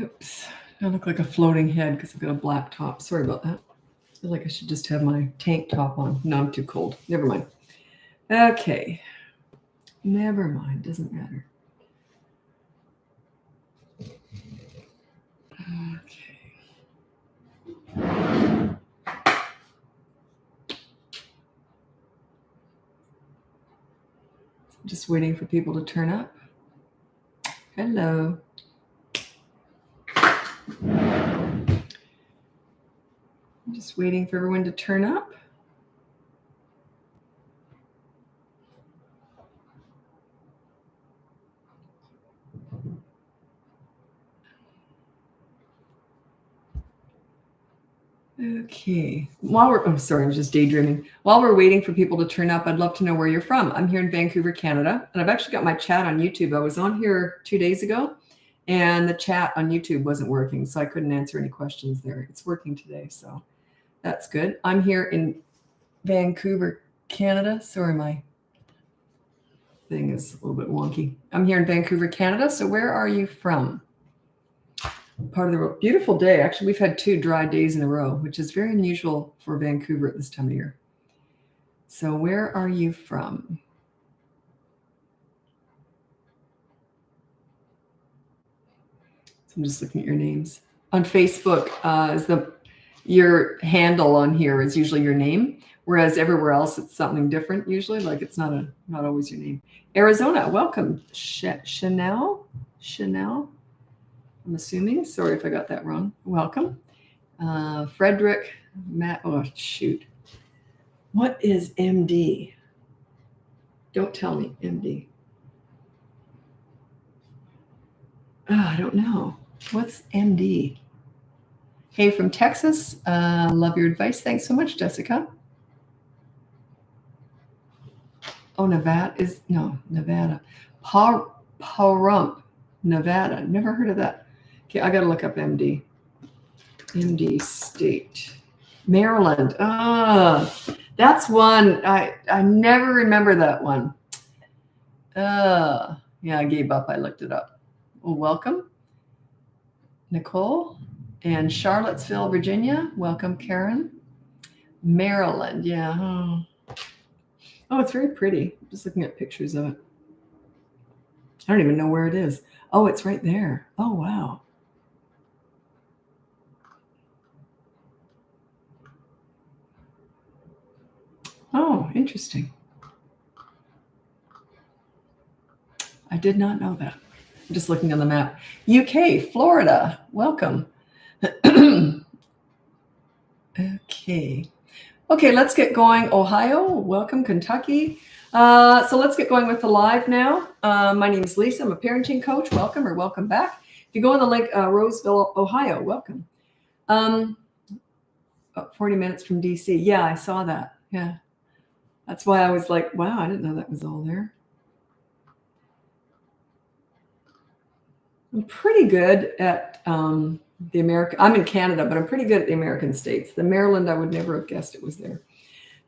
Oops, I look like a floating head because I've got a black top. Sorry about that. I feel like I should just have my tank top on. No, I'm too cold. Never mind. Okay. Never mind. Doesn't matter. Okay. Just waiting for people to turn up. Hello. I'm just waiting for everyone to turn up. Okay. I'm sorry, I was just daydreaming. While we're waiting for people to turn up, I'd love to know where you're from. I'm here in Vancouver, Canada, and I've actually got my chat on YouTube. I was on here 2 days ago, and the chat on YouTube wasn't working, so I couldn't answer any questions there. It's working today, so that's good. I'm here in Vancouver, Canada. Sorry, my thing is a little bit wonky. I'm here in Vancouver, Canada. So where are you from? Part of the world. Beautiful day. Actually, we've had 2 dry days in a row, which is very unusual for Vancouver at this time of year. So where are you from? So I'm just looking at your names. On Facebook, your handle on here is usually your name, whereas everywhere else it's something different usually, like it's not always your name. Arizona, welcome. Chanel? I'm assuming. Sorry if I got that wrong. Welcome. Frederick, Matt. Oh, shoot. What is MD? Don't tell me, MD. I don't know. What's MD? Hey, from Texas. Love your advice. Thanks so much, Jessica. Oh, Nevada. Pahrump, Nevada. Never heard of that. Okay, I got to look up MD. MD State. Maryland. That's one. I never remember that one. Yeah, I gave up. I looked it up. Well, welcome, Nicole. And Charlottesville, Virginia. Welcome, Karen. Maryland. Yeah. Oh, it's very pretty. I'm just looking at pictures of it. I don't even know where it is. Oh, it's right there. Oh, wow. Oh, interesting. I did not know that. I'm just looking on the map. UK, Florida. Welcome. Okay, let's get going. Ohio, welcome. Kentucky. So let's get going with the live now. My name is Lisa. I'm a parenting coach. Welcome or welcome back. If you go on the link, Roseville, Ohio, welcome. 40 minutes from DC. Yeah, I saw that. Yeah. That's why I was like, wow, I didn't know that was all there. I'm pretty good at I'm in Canada, but I'm pretty good at the American states. The Maryland, I would never have guessed it was there.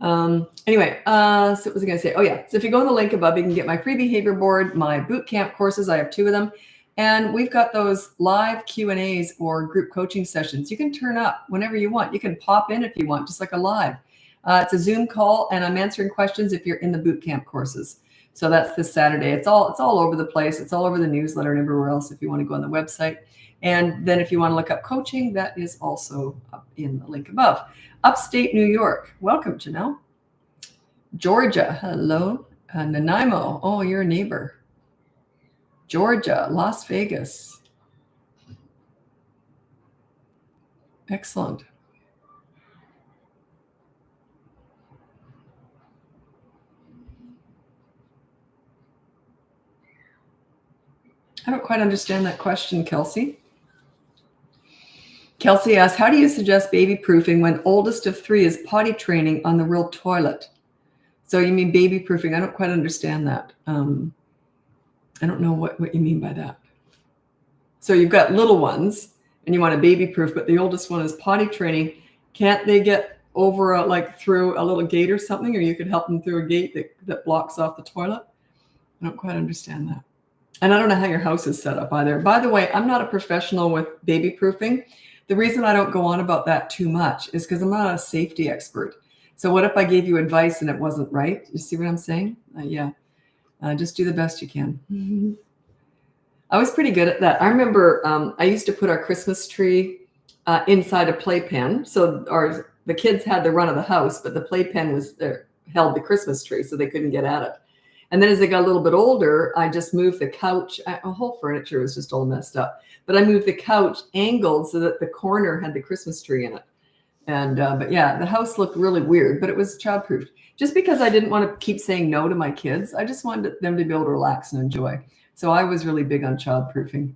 Anyway, so what was I going to say? Oh, yeah. So if you go on the link above, you can get my free behavior board, my boot camp courses. I have 2 of them. And we've got those live Q&As or group coaching sessions. You can turn up whenever you want. You can pop in if you want, just like a live. It's a Zoom call, and I'm answering questions if you're in the boot camp courses. So that's this Saturday. It's all over the place. It's all over the newsletter and everywhere else if you want to go on the website. And then if you want to look up coaching, that is also up in the link above. Upstate New York. Welcome, Janelle. Georgia. Hello. Nanaimo. Oh, you're a neighbor. Georgia. Las Vegas. Excellent. I don't quite understand that question, Kelsey. Kelsey asks, how do you suggest baby proofing when oldest of 3 is potty training on the real toilet? So you mean baby proofing? I don't quite understand that. I don't know what you mean by that. So you've got little ones and you want a baby proof, but the oldest one is potty training. Can't they get over through a little gate or something, or you could help them through a gate that blocks off the toilet? I don't quite understand that. And I don't know how your house is set up either. By the way, I'm not a professional with baby proofing. The reason I don't go on about that too much is because I'm not a safety expert. So what if I gave you advice and it wasn't right? You see what I'm saying? Yeah. Just do the best you can. I was pretty good at that. I remember I used to put our Christmas tree inside a playpen. So the kids had the run of the house, but the playpen was there, held the Christmas tree, so they couldn't get at it. And then as they got a little bit older, I just moved the couch. Whole furniture was just all messed up. But I moved the couch angled so that the corner had the Christmas tree in it. And but yeah, the house looked really weird, but it was childproofed. Just because I didn't want to keep saying no to my kids, I just wanted them to be able to relax and enjoy. So I was really big on childproofing.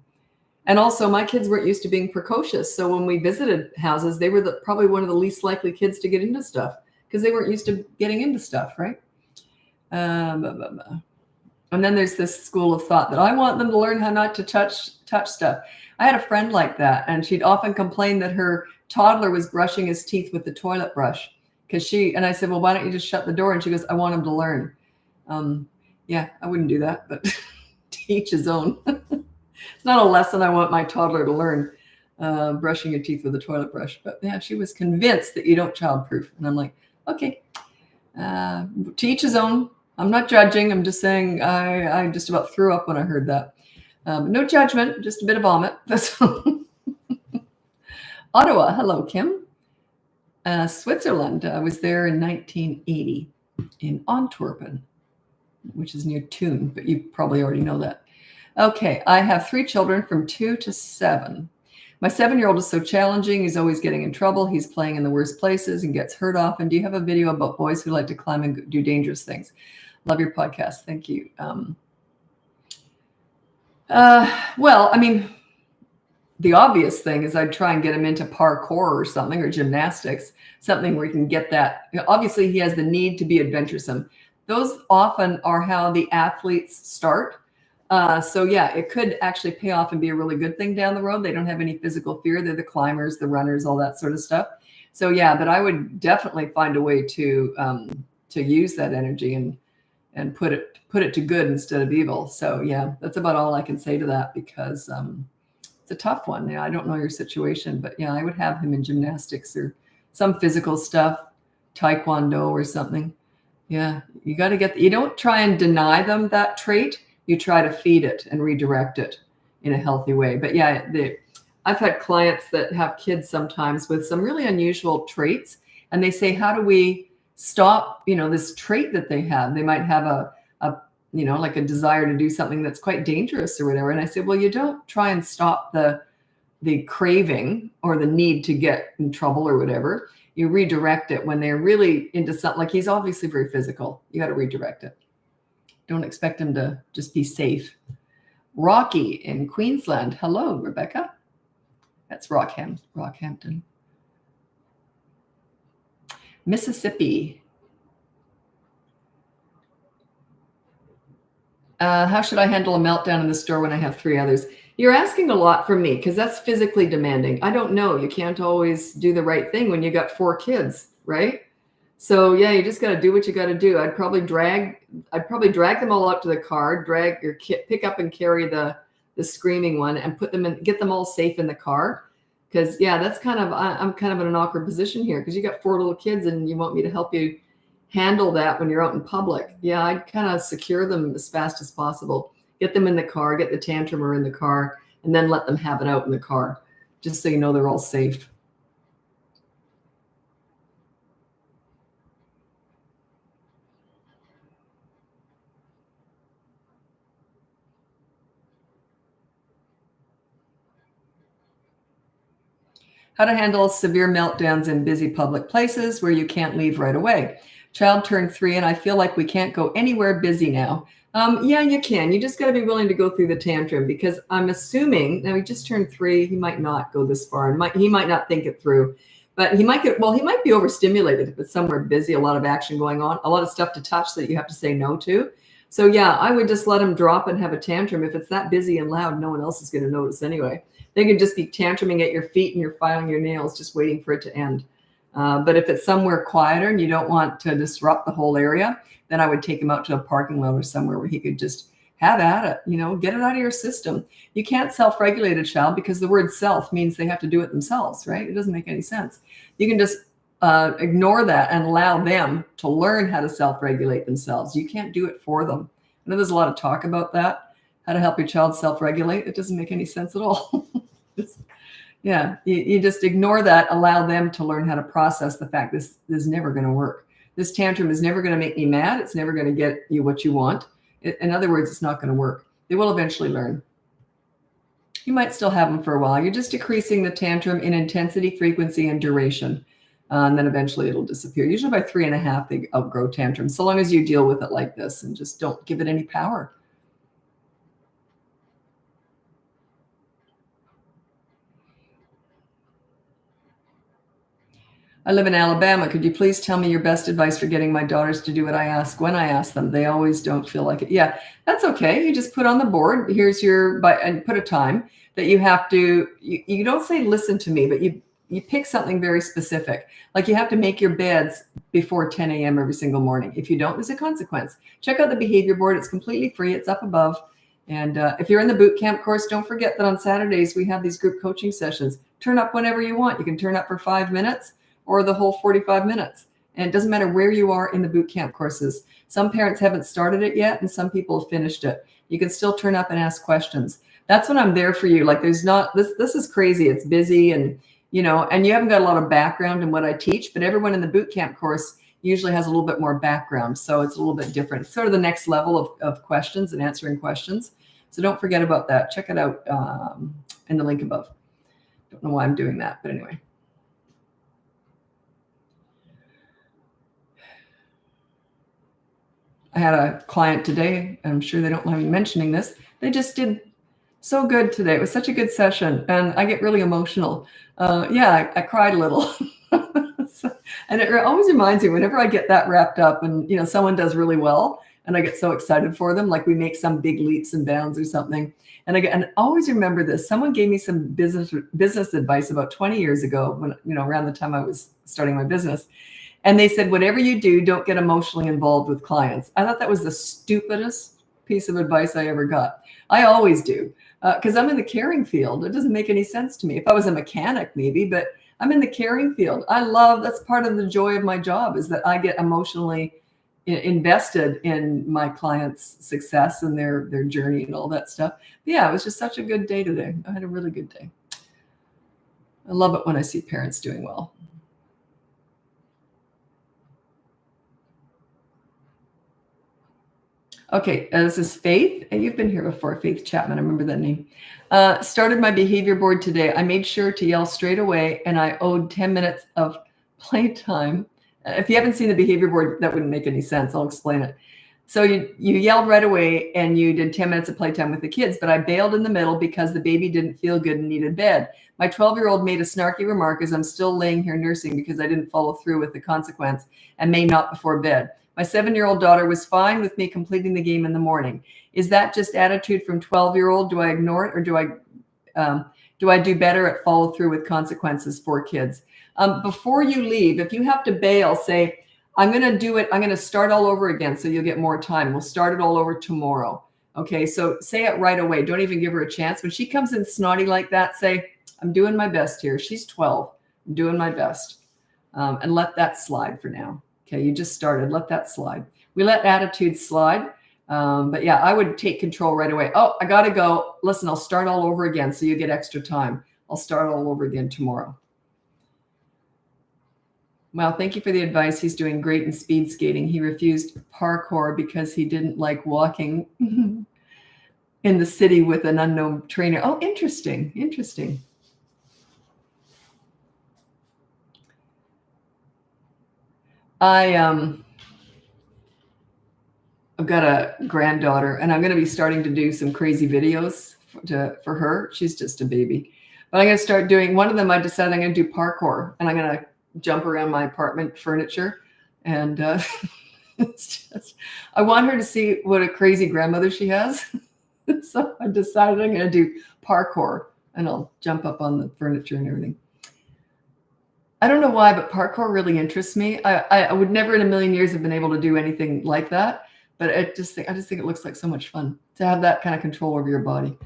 And also my kids weren't used to being precocious. So when we visited houses, they were probably one of the least likely kids to get into stuff because they weren't used to getting into stuff, right? And then there's this school of thought that I want them to learn how not to touch stuff. I had a friend like that, and she'd often complain that her toddler was brushing his teeth with the toilet brush and I said, well, why don't you just shut the door? And she goes, I want him to learn. Yeah, I wouldn't do that, but to each his own. It's not a lesson I want my toddler to learn, brushing your teeth with a toilet brush. But yeah, she was convinced that you don't childproof. And I'm like, okay, to each his own. I'm not judging. I'm just saying I just about threw up when I heard that. No judgment, just a bit of vomit. That's all. Ottawa, hello, Kim. Switzerland, I was there in 1980 in Antwerpen, which is near Thun, but you probably already know that. Okay, I have 3 children from 2 to 7. My 7-year-old is so challenging. He's always getting in trouble. He's playing in the worst places and gets hurt often. Do you have a video about boys who like to climb and do dangerous things? Love your podcast. Thank you. Well, I mean, the obvious thing is I'd try and get him into parkour or something, or gymnastics, something where he can get that. Obviously, he has the need to be adventuresome. Those often are how the athletes start. So yeah, it could actually pay off and be a really good thing down the road. They don't have any physical fear. They're the climbers, the runners, all that sort of stuff. So yeah, but I would definitely find a way to use that energy and put it to good instead of evil. So yeah, that's about all I can say to that, because it's a tough one. Yeah, I don't know your situation, but yeah, I would have him in gymnastics or some physical stuff, taekwondo or something. Yeah, you got to you don't try and deny them that trait. You try to feed it and redirect it in a healthy way. But yeah, I've had clients that have kids sometimes with some really unusual traits, and they say, how do we stop, this trait that they have? They might have a like a desire to do something that's quite dangerous or whatever. And I said, well, you don't try and stop the craving or the need to get in trouble or whatever. You redirect it when they're really into something. Like, he's obviously very physical. You got to redirect it. Don't expect him to just be safe. Rocky in Queensland. Hello, Rebecca. That's Rockhampton. Mississippi. How should I handle a meltdown in the store when I have 3 others? You're asking a lot from me, because that's physically demanding. I don't know. You can't always do the right thing when you got 4 kids, right? So yeah, you just got to do what you got to do. I'd probably drag them all out to the car, drag your kid, pick up and carry the screaming one, and get them all safe in the car. Because yeah, I'm kind of in an awkward position here, because you got 4 little kids and you want me to help you handle that when you're out in public. Yeah, I'd kind of secure them as fast as possible. Get them in the car, get the tantrumer in the car, and then let them have it out in the car, just so you know they're all safe. How to handle severe meltdowns in busy public places where you can't leave right away. Child turned 3 and I feel like we can't go anywhere busy now. Yeah, you can. You just got to be willing to go through the tantrum, because I'm assuming, now he just turned 3, he might not go this far, and he might not think it through, but he might be overstimulated if it's somewhere busy, a lot of action going on, a lot of stuff to touch that you have to say no to. So yeah, I would just let him drop and have a tantrum. If it's that busy and loud, no one else is going to notice anyway. They could just be tantruming at your feet and you're filing your nails, just waiting for it to end. But if it's somewhere quieter and you don't want to disrupt the whole area, then I would take him out to a parking lot or somewhere where he could just have at it, get it out of your system. You can't self-regulate a child because the word self means they have to do it themselves, right? It doesn't make any sense. You can just ignore that and allow them to learn how to self-regulate themselves. You can't do it for them. I know there's a lot of talk about that, how to help your child self-regulate. It doesn't make any sense at all. Yeah, you just ignore that, allow them to learn how to process the fact this is never going to work. This tantrum is never going to make me mad. It's never going to get you what you want. In other words, it's not going to work. They will eventually learn. You might still have them for a while. You're just decreasing the tantrum in intensity, frequency, and duration. And then eventually it'll disappear. Usually by 3.5, they outgrow tantrums, so long as you deal with it like this and just don't give it any power. I live in Alabama. Could you please tell me your best advice for getting my daughters to do what I ask when I ask them? They always don't feel like it. Yeah, that's okay. You just put on the board, here's and put a time that you have to, you don't say listen to me, but you pick something very specific. Like you have to make your beds before 10 a.m. every single morning. If you don't, there's a consequence. Check out the behavior board. It's completely free. It's up above. And if you're in the boot camp course, don't forget that on Saturdays, we have these group coaching sessions. Turn up whenever you want. You can turn up for 5 minutes or the whole 45 minutes. And it doesn't matter where you are in the boot camp courses. Some parents haven't started it yet, and some people have finished it. You can still turn up and ask questions. That's when I'm there for you. Like this is crazy. It's busy and you haven't got a lot of background in what I teach, but everyone in the boot camp course usually has a little bit more background. So it's a little bit different. It's sort of the next level of questions and answering questions. So don't forget about that. Check it out in the link above. Don't know why I'm doing that, but anyway. I had a client today. I'm sure they don't mind me mentioning this. They just did so good today. It was such a good session, and I get really emotional. I cried a little. And it always reminds me whenever I get that wrapped up and, someone does really well and I get so excited for them, like we make some big leaps and bounds or something. And always remember this. Someone gave me some business advice about 20 years ago when, around the time I was starting my business. And they said, whatever you do, don't get emotionally involved with clients. I thought that was the stupidest piece of advice I ever got. I always do. Because I'm in the caring field. It doesn't make any sense to me. If I was a mechanic, maybe, but I'm in the caring field. That's part of the joy of my job, is that I get emotionally invested in my clients' success and their journey and all that stuff. But yeah, it was just such a good day today. I had a really good day. I love it when I see parents doing well. Okay, this is Faith. You've been here before, Faith Chapman. I remember that name. Started my behavior board today. I made sure to yell straight away, and I owed 10 minutes of playtime. If you haven't seen the behavior board, that wouldn't make any sense. I'll explain it. So you yelled right away, and you did 10 minutes of playtime with the kids, but I bailed in the middle because the baby didn't feel good and needed bed. My 12-year-old made a snarky remark as I'm still laying here nursing because I didn't follow through with the consequence and may not before bed. My 7-year-old daughter was fine with me completing the game in the morning. Is that just attitude from 12-year-old? Do I ignore it, or do I do better at follow through with consequences for kids? Before you leave, if you have to bail, say, I'm going to do it. I'm going to start all over again, so you'll get more time. We'll start it all over tomorrow. Okay, so say it right away. Don't even give her a chance. When she comes in snotty like that, say, I'm doing my best here. She's 12. I'm doing my best. And let that slide for now. Okay, you just started. Let that slide. We let attitudes slide. But yeah, I would take control right away. Oh, I got to go. Listen, I'll start all over again so you get extra time. I'll start all over again tomorrow. Well, thank you for the advice. He's doing great in speed skating. He refused parkour because he didn't like walking in the city with an unknown trainer. Oh, interesting. Interesting. I've got a granddaughter, and I'm going to be starting to do some crazy videos for her. She's just a baby. But I'm going to start doing, one of them I decided I'm going to do parkour, and I'm going to jump around my apartment furniture. And it's just, I want her to see what a crazy grandmother she has. So I decided I'm going to do parkour, and I'll jump up on the furniture and everything. I don't know why, but parkour really interests me. I would never in a million years have been able to do anything like that. But I just think it looks like so much fun to have that kind of control over your body.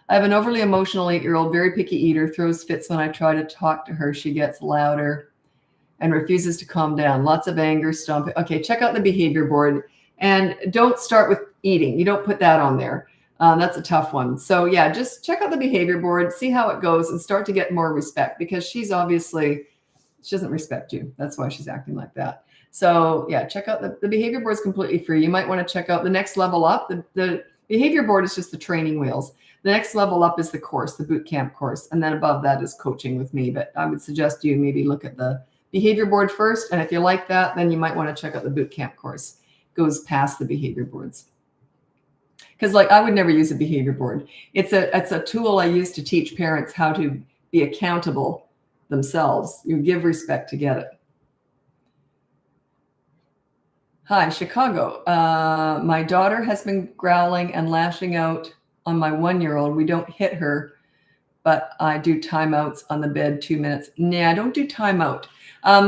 I have an overly emotional 8-year-old, very picky eater, throws fits when I try to talk to her. She gets louder and refuses to calm down. Lots of anger, stomping. Okay, check out the behavior board. And don't start with eating. You don't put that on there. That's a tough one. So yeah, just check out the behavior board, see how it goes, and start to get more respect, because she doesn't respect you. That's why she's acting like that. So yeah, check out the behavior board is completely free. You might want to check out the next level up. The behavior board is just the training wheels. The next level up is the course, the boot camp course. And then above that is coaching with me. But I would suggest you maybe look at the behavior board first. And if you like that, then you might want to check out the boot camp course. It goes past the behavior boards. Because like I would never use a behavior board. It's a tool I use to teach parents how to be accountable themselves. You give respect to get it. Hi, Chicago. My daughter has been growling and lashing out on my 1-year-old. We don't hit her, but I do timeouts on the bed 2 minutes. Nah, I don't do timeout. I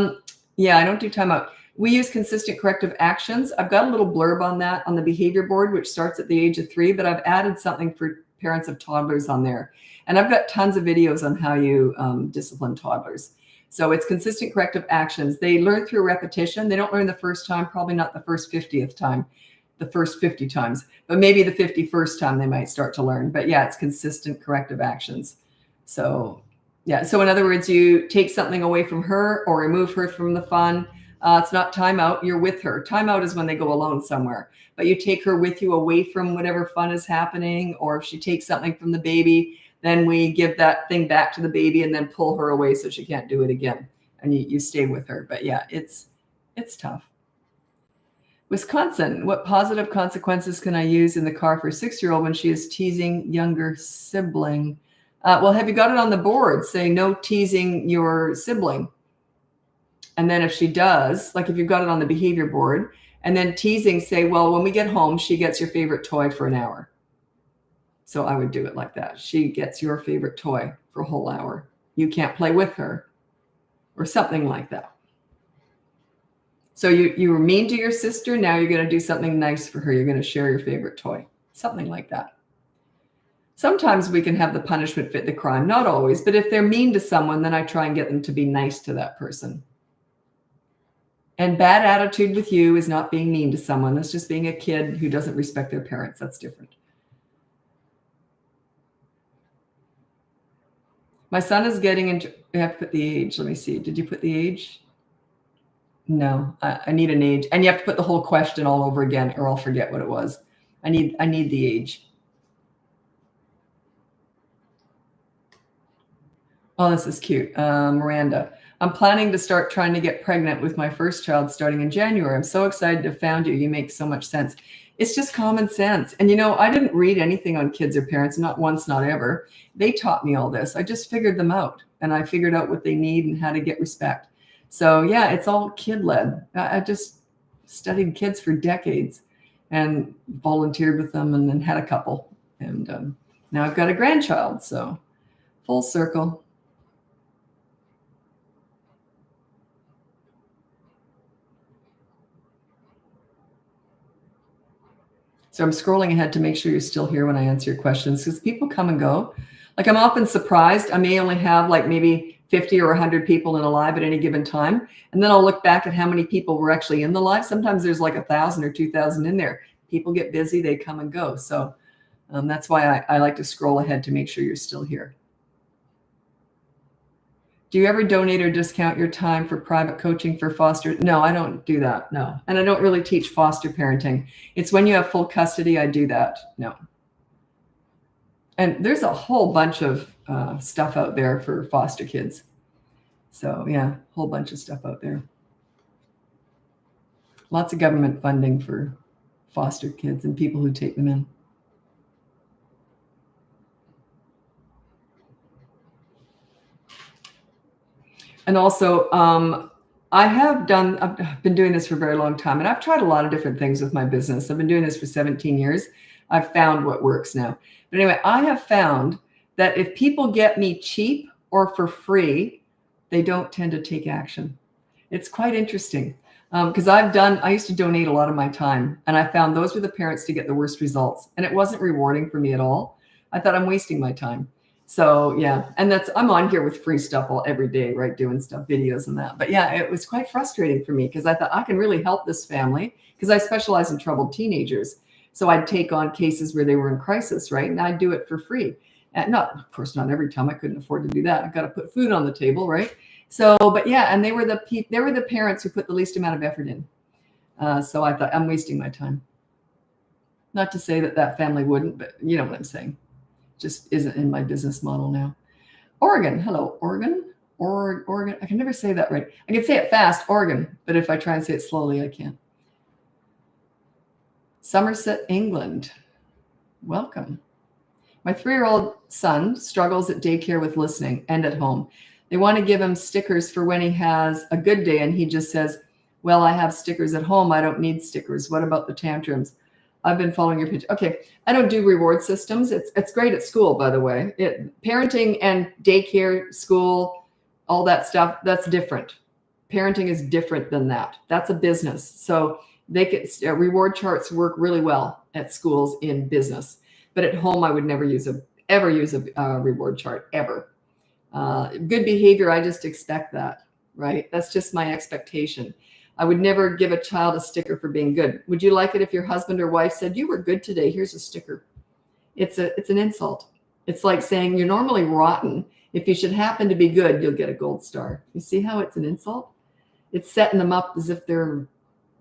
don't do timeout. We use consistent corrective actions. I've got a little blurb on that on the behavior board, which starts at the age of 3, but I've added something for parents of toddlers on there. And I've got tons of videos on how you discipline toddlers. So it's consistent corrective actions. They learn through repetition. They don't learn the first time, probably not the first 50th time, the first 50 times, but maybe the 51st time they might start to learn. But yeah, it's consistent corrective actions. So yeah, so in other words, you take something away from her or remove her from the fun. It's not timeout, you're with her. Timeout is when they go alone somewhere, but you take her with you away from whatever fun is happening. Or if she takes something from the baby, then we give that thing back to the baby and then pull her away so she can't do it again. And you stay with her. But yeah, it's tough. Wisconsin, what positive consequences can I use in the car for a 6-year-old when she is teasing younger sibling? Well, have you got it on the board? Say no teasing your sibling. And then if she does, like if you've got it on the behavior board, and then teasing, say, well, when we get home, she gets your favorite toy for an hour. So I would do it like that. She gets your favorite toy for a whole hour. You can't play with her, or something like that. So you were mean to your sister. Now you're going to do something nice for her. You're going to share your favorite toy, something like that. Sometimes we can have the punishment fit the crime, not always. But if they're mean to someone, then I try and get them to be nice to that person. And bad attitude with you is not being mean to someone. That's just being a kid who doesn't respect their parents. That's different. My son is getting into, you have to put the age. Let me see. Did you put the age? No, I need an age. And you have to put the whole question all over again, or I'll forget what it was. I need the age. Oh, this is cute. Miranda. I'm planning to start trying to get pregnant with my first child starting in January. I'm so excited to have found you. You make so much sense. It's just common sense. And, I didn't read anything on kids or parents, not once, not ever. They taught me all this. I just figured them out, and I figured out what they need and how to get respect. So, yeah, it's all kid-led. I just studied kids for decades and volunteered with them, and then had a couple. And now I've got a grandchild, so full circle. So I'm scrolling ahead to make sure you're still here when I answer your questions, because people come and go. Like, I'm often surprised. I may only have like maybe 50 or 100 people in a live at any given time. And then I'll look back at how many people were actually in the live. Sometimes there's like 1,000 or 2,000 in there. People get busy, they come and go. So that's why I like to scroll ahead to make sure you're still here. Do you ever donate or discount your time for private coaching for foster? No, I don't do that. No. And I don't really teach foster parenting. It's when you have full custody, I do that. No. And there's a whole bunch of stuff out there for foster kids. So yeah, a whole bunch of stuff out there. Lots of government funding for foster kids and people who take them in. And also, I've been doing this for a very long time, and I've tried a lot of different things with my business. I've been doing this for 17 years. I've found what works now. But anyway, I have found that if people get me cheap or for free, they don't tend to take action. It's quite interesting. Because I used to donate a lot of my time, and I found those were the parents to get the worst results. And it wasn't rewarding for me at all. I thought I'm wasting my time. So yeah, and I'm on here with free stuff every day, right? Doing stuff, videos and that. But yeah, it was quite frustrating for me because I thought I can really help this family because I specialize in troubled teenagers. So I'd take on cases where they were in crisis, right? And I'd do it for free. And of course, not every time. I couldn't afford to do that. I've got to put food on the table, right? So, but yeah, and they were the parents who put the least amount of effort in. So I thought I'm wasting my time. Not to say that family wouldn't, but you know what I'm saying. Just isn't in my business model now. Oregon, hello, Oregon, Oregon. I can never say that right. I can say it fast, Oregon, but if I try and say it slowly, I can't. Somerset, England. Welcome. My 3-year-old son struggles at daycare with listening and at home. They want to give him stickers for when he has a good day, and he just says, well, I have stickers at home. I don't need stickers. What about the tantrums? I've been following your pitch. Okay, I don't do reward systems. It's great at school, by the way. Parenting and daycare, school, all that stuff, that's different. Parenting is different than that. That's a business. So reward charts work really well at schools in business. But at home, I would never ever use a reward chart, ever. Good behavior, I just expect that, right? That's just my expectation. I would never give a child a sticker for being good. Would you like it if your husband or wife said, you were good today, here's a sticker? It's an insult. It's like saying you're normally rotten. If you should happen to be good, you'll get a gold star. You see how it's an insult? It's setting them up as if they're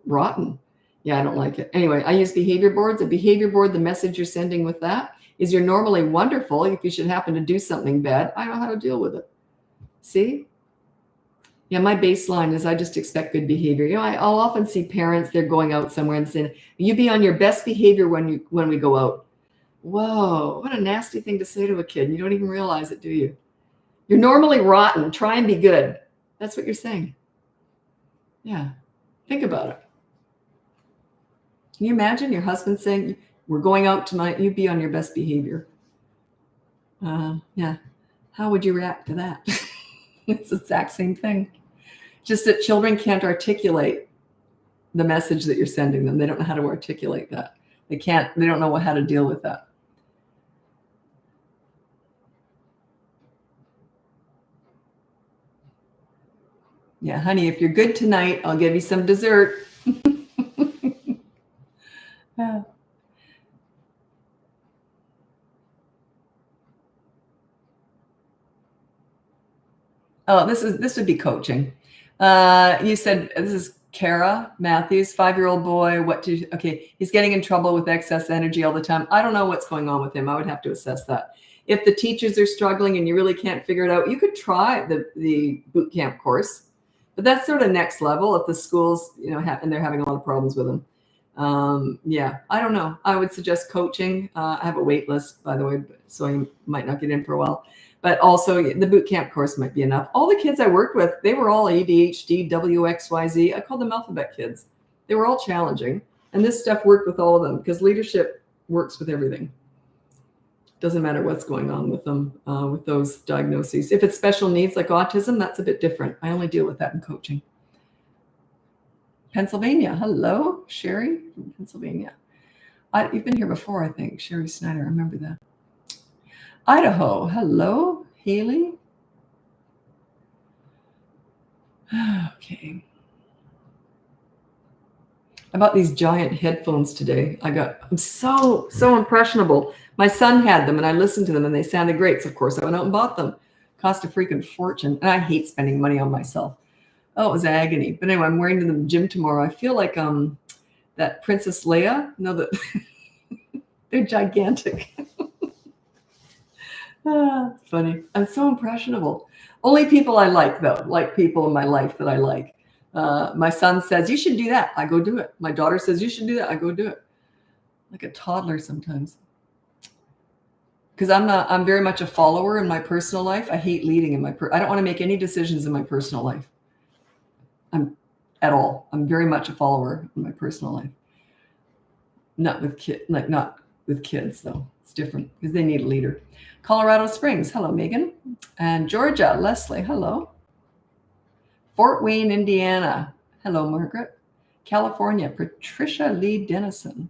rotten. Yeah, I don't like it. Anyway, I use behavior boards. A behavior board, the message you're sending with that is you're normally wonderful. If you should happen to do something bad, I know how to deal with it. See? Yeah, my baseline is I just expect good behavior. You know, I'll often see parents, they're going out somewhere and saying, you be on your best behavior when we go out. Whoa, what a nasty thing to say to a kid. You don't even realize it, do you? You're normally rotten. Try and be good. That's what you're saying. Yeah, think about it. Can you imagine your husband saying, we're going out tonight, you be on your best behavior? Yeah, how would you react to that? It's the exact same thing. Just that children can't articulate the message that you're sending them. They don't know how to articulate that. They don't know how to deal with that. Yeah, honey, if you're good tonight, I'll give you some dessert. Yeah. Oh, this would be coaching. You said this is Kara Matthews, 5-year-old boy. Okay, he's getting in trouble with excess energy all the time. I don't know what's going on with him. I would have to assess that. If the teachers are struggling and you really can't figure it out, you could try the boot camp course, but that's sort of next level. If the schools, and they're having a lot of problems with them. Yeah, I don't know. I would suggest coaching. I have a wait list, by the way, so I might not get in for a while. But also the boot camp course might be enough. All the kids I worked with, they were all ADHD, WXYZ. I call them alphabet kids. They were all challenging. And this stuff worked with all of them because leadership works with everything. Doesn't matter what's going on with them, with those diagnoses. If it's special needs like autism, that's a bit different. I only deal with that in coaching. Pennsylvania. Hello, Sherry from Pennsylvania. You've been here before, I think. Sherry Snyder. I remember that. Idaho. Hello, Haley. Okay. I bought these giant headphones today. I'm so impressionable. My son had them and I listened to them and they sounded great. So of course I went out and bought them. Cost a freaking fortune. And I hate spending money on myself. Oh, it was agony. But anyway, I'm wearing them to the gym tomorrow. I feel like that Princess Leia. No, that they're gigantic. It's funny. I'm so impressionable. Only people I like, though, like people in my life that I like. My son says, you should do that. I go do it. My daughter says, you should do that. I go do it. Like a toddler sometimes. Because I'm very much a follower in my personal life. I hate leading in I don't want to make any decisions in my personal life. I'm very much a follower in my personal life. Not with kids, though. It's different because they need a leader. Colorado Springs. Hello, Megan. And Georgia, Leslie. Hello. Fort Wayne, Indiana. Hello, Margaret. California, Patricia Lee Dennison.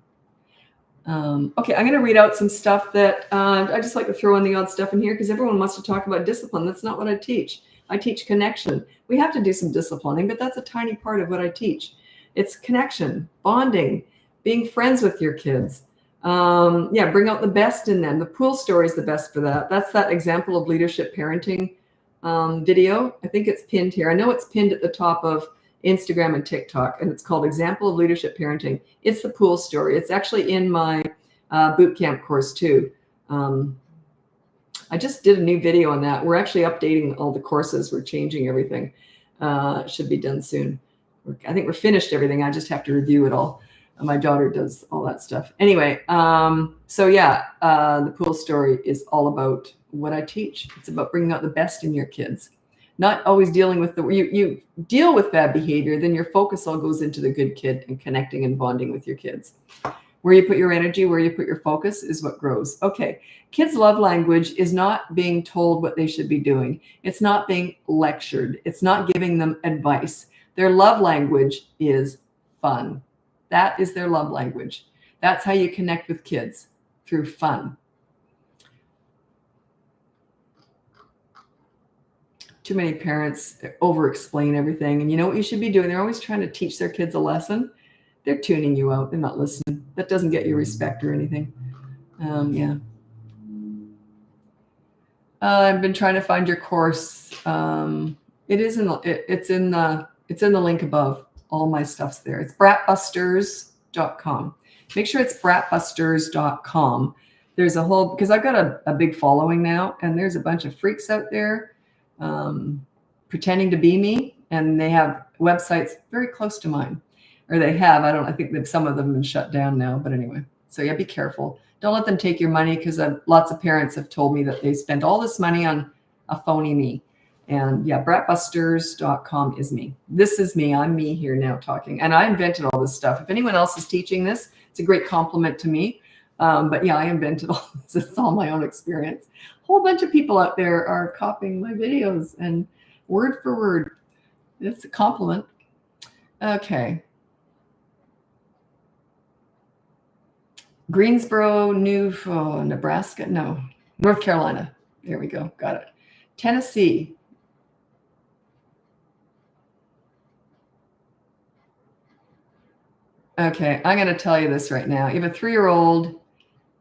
Okay, I'm going to read out some stuff that I just like to throw in the odd stuff in here because everyone wants to talk about discipline. That's not what I teach. I teach connection. We have to do some disciplining, but that's a tiny part of what I teach. It's connection, bonding, being friends with your kids. Bring out the best in them. The pool story is the best for that. That's that example of leadership parenting video. I think it's pinned here. I know it's pinned at the top of Instagram and TikTok, and it's called Example of Leadership Parenting. It's the pool story. It's actually in my boot camp course too. I just did a new video on that. We're actually updating all the courses. We're changing everything. It should be done soon. I think we're finished everything. I just have to review it all. My daughter does all that stuff. Anyway, the pool story is all about what I teach. It's about bringing out the best in your kids. Not always dealing with you deal with bad behavior, then your focus all goes into the good kid and connecting and bonding with your kids. Where you put your energy, where you put your focus is what grows. Okay. Kids' love language is not being told what they should be doing. It's not being lectured. It's not giving them advice. Their love language is fun. That is their love language. That's how you connect with kids, through fun. Too many parents over-explain everything. And you know what you should be doing? They're always trying to teach their kids a lesson. They're tuning you out. They're not listening. That doesn't get you respect or anything. I've been trying to find your course. It's in the link above. All my stuff's there. It's BratBusters.com. Make sure it's BratBusters.com. There's a whole, because I've got a big following now, and there's a bunch of freaks out there pretending to be me, and they have websites very close to mine, or they have. I think that some of them have been shut down now, but anyway. So yeah, be careful. Don't let them take your money, because lots of parents have told me that they spent all this money on a phony me. And yeah, BratBusters.com is me. This is me. I'm me here now talking. And I invented all this stuff. If anyone else is teaching this, it's a great compliment to me. But yeah, I invented all this. It's all my own experience. A whole bunch of people out there are copying my videos and word for word. It's a compliment. Okay. Greensboro, Nebraska. No, North Carolina. There we go. Got it. Tennessee. Okay, I'm going to tell you this right now. You have a 3-year-old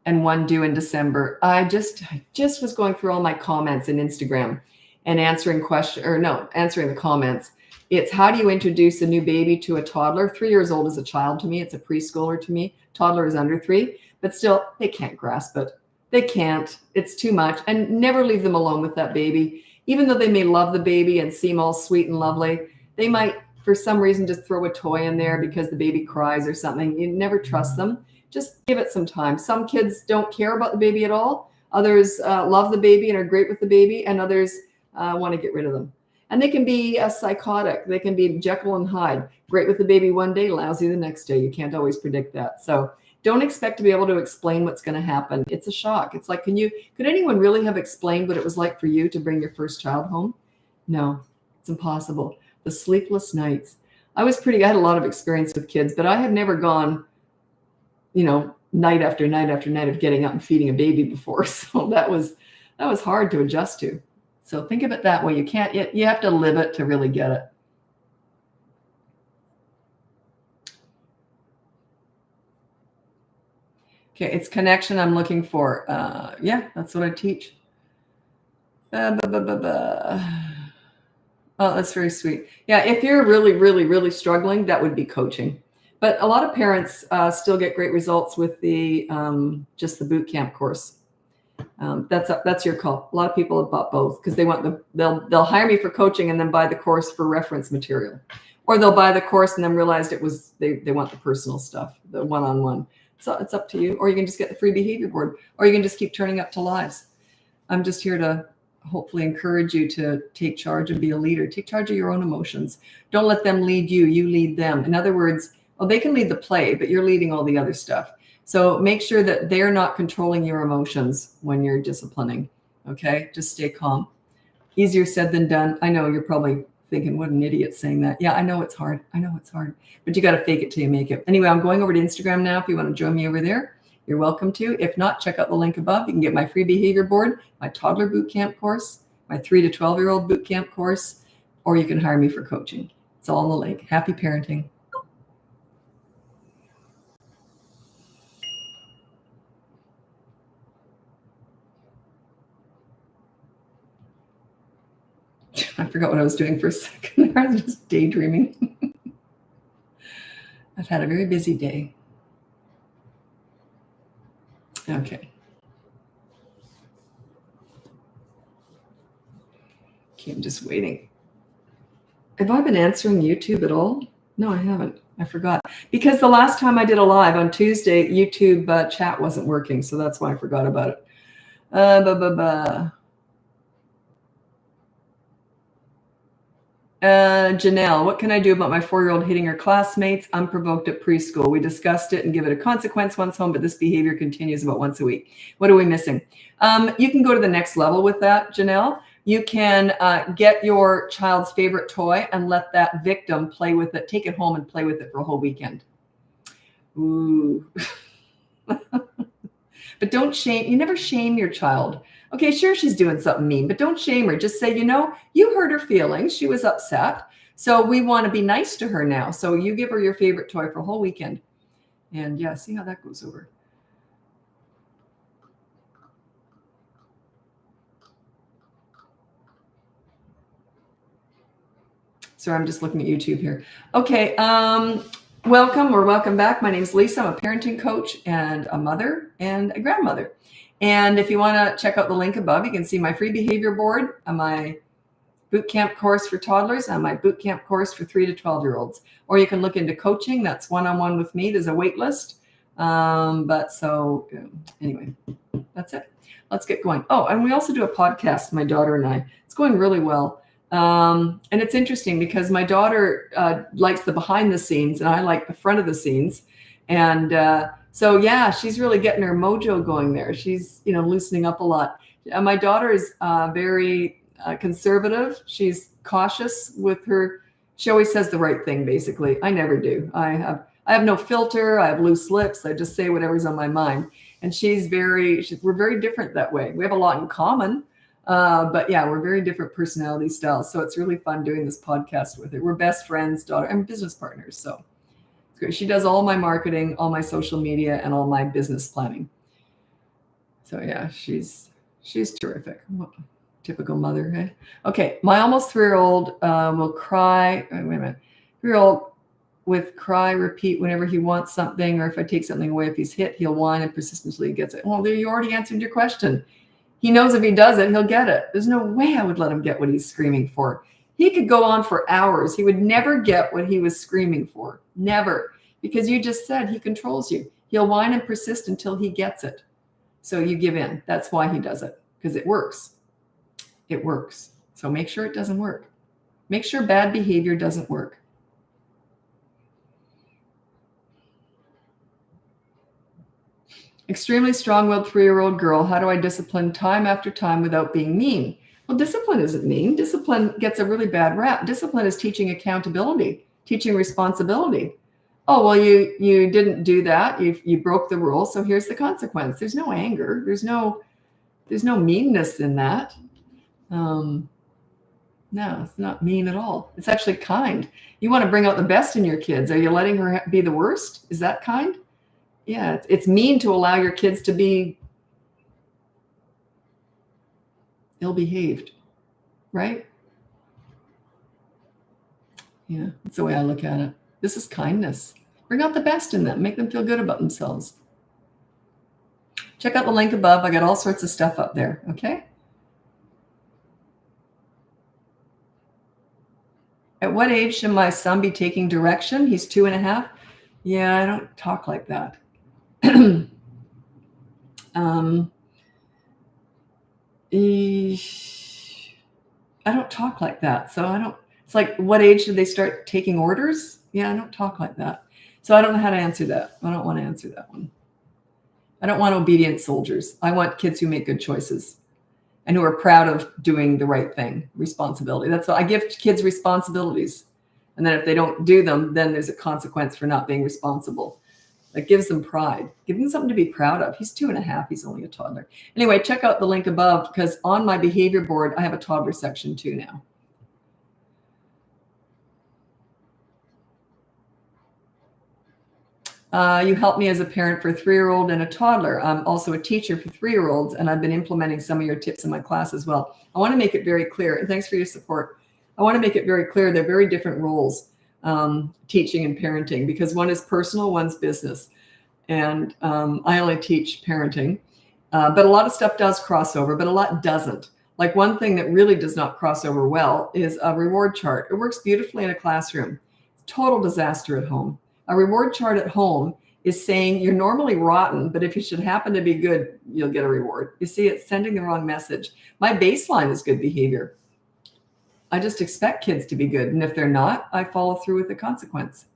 and one due in December. I just was going through all my comments in Instagram and answering the comments. It's how do you introduce a new baby to a toddler? 3 years old is a child to me. It's a preschooler to me. Toddler is under 3, but still they can't grasp it. They can't. It's too much. And never leave them alone with that baby. Even though they may love the baby and seem all sweet and lovely, they might, for some reason, just throw a toy in there because the baby cries or something. You never trust them. Just give it some time. Some kids don't care about the baby at all. Others love the baby and are great with the baby, and others want to get rid of them. And they can be psychotic. They can be Jekyll and Hyde. Great with the baby one day, lousy the next day. You can't always predict that. So don't expect to be able to explain what's going to happen. It's a shock. It's like, could anyone really have explained what it was like for you to bring your first child home? No, it's impossible. The sleepless nights. I had a lot of experience with kids, but I had never gone, night after night after night of getting up and feeding a baby before. So that was hard to adjust to. So think of it that way. You have to live it to really get it. Okay, it's connection I'm looking for. Yeah, that's what I teach. Oh, that's very sweet. Yeah, if you're really, really, really struggling, that would be coaching. But a lot of parents still get great results with the just the boot camp course. That's your call. A lot of people have bought both because they'll hire me for coaching and then buy the course for reference material, or they'll buy the course and then realized they want the personal stuff, the one-on-one. So it's up to you, or you can just get the free behavior board, or you can just keep turning up to lives. I'm just here to hopefully encourage you to take charge and be a leader. Take charge of your own emotions. Don't let them lead you. You lead them. In other words, they can lead the play, but you're leading all the other stuff. So make sure that they're not controlling your emotions when you're disciplining. Okay, just stay calm. Easier said than done. I know you're probably thinking, what an idiot saying that. Yeah, I know it's hard. But you got to fake it till you make it. Anyway, I'm going over to Instagram now. If you want to join me over there, you're welcome to. If not, check out the link above. You can get my free behavior board, my toddler boot camp course, my 3 to 12-year-old boot camp course, or you can hire me for coaching. It's all in the link. Happy parenting. I forgot what I was doing for a second. I was just daydreaming. I've had a very busy day. Okay. I'm just waiting. Have I been answering YouTube at all? No, I haven't. I forgot. Because the last time I did a live on Tuesday, YouTube chat wasn't working. So that's why I forgot about it. Janelle, what can I do about my 4-year-old hitting her classmates unprovoked at preschool? We discussed it and give it a consequence once home, but this behavior continues about once a week. What are we missing? You can go to the next level with that, Janelle. You can get your child's favorite toy and let that victim play with it. Take it home and play with it for a whole weekend. Ooh. But don't shame. You never shame your child. Okay, sure, she's doing something mean, but don't shame her. Just say, you hurt her feelings. She was upset. So we want to be nice to her now. So you give her your favorite toy for a whole weekend. And yeah, see how that goes over. Sorry, I'm just looking at YouTube here. Okay, welcome back. My name is Lisa. I'm a parenting coach and a mother and a grandmother. And if you want to check out the link above, you can see my free behavior board, my boot camp course for toddlers, and my boot camp course for 3 to 12-year-olds. Or you can look into coaching. That's one-on-one with me. There's a wait list. Anyway, that's it. Let's get going. Oh, and we also do a podcast, my daughter and I. It's going really well. And it's interesting because my daughter likes the behind the scenes and I like the front of the scenes. And so, yeah, she's really getting her mojo going there. She's, loosening up a lot. My daughter is very conservative. She's cautious with her. She always says the right thing, basically. I never do. I have no filter. I have loose lips. I just say whatever's on my mind. And we're very different that way. We have a lot in common. But yeah, we're very different personality styles. So it's really fun doing this podcast with her. We're best friends, daughter, and business partners. So it's great. She does all my marketing, all my social media, and all my business planning. So yeah, she's terrific. Typical mother, eh? Okay, my almost 3-year-old will cry. Wait a minute. 3-year-old with cry, repeat whenever he wants something, or if I take something away, if he's hit, he'll whine and persistently gets it. Well, there, you already answered your question. He knows if he does it, he'll get it. There's no way I would let him get what he's screaming for. He could go on for hours. He would never get what he was screaming for. Never. Because you just said he controls you. He'll whine and persist until he gets it. So you give in. That's why he does it. Because it works. It works. So make sure it doesn't work. Make sure bad behavior doesn't work. Extremely strong-willed 3-year-old girl. How do I discipline time after time without being mean? Well, discipline isn't mean. Discipline gets a really bad rap. Discipline is teaching accountability, teaching responsibility. Oh, well, you didn't do that. You broke the rule. So here's the consequence. There's no anger. There's no meanness in that. No, it's not mean at all. It's actually kind. You want to bring out the best in your kids. Are you letting her be the worst? Is that kind? Yeah, it's mean to allow your kids to be ill-behaved, right? Yeah, that's the way I look at it. This is kindness. Bring out the best in them. Make them feel good about themselves. Check out the link above. I got all sorts of stuff up there, okay? At what age should my son be taking direction? He's 2.5. Yeah, I don't talk like that. I don't talk like that. So it's like, what age should they start taking orders? Yeah, I don't talk like that. So I don't know how to answer that. I don't want to answer that one. I don't want obedient soldiers. I want kids who make good choices. and who are proud of doing the right thing, responsibility. That's what I give kids, responsibilities. And then if they don't do them, then there's a consequence for not being responsible. That gives them pride. Give them something to be proud of. He's 2.5. He's only a toddler. Anyway, check out the link above, because on my behavior board, I have a toddler section too now. You help me as a parent for a 3-year-old and a toddler. I'm also a teacher for 3-year-olds, and I've been implementing some of your tips in my class as well. I want to make it very clear, and thanks for your support. I want to make it very clear they're very different roles, teaching and parenting, because one is personal, one's business. And I only teach parenting, but a lot of stuff does cross over, but a lot doesn't. Like one thing that really does not cross over well is a reward chart. It works beautifully in a classroom. Total disaster at home. A reward chart at home is saying you're normally rotten, but if you should happen to be good, you'll get a reward. You see, it's sending the wrong message. My baseline is good behavior. I just expect kids to be good. And if they're not, I follow through with the consequence.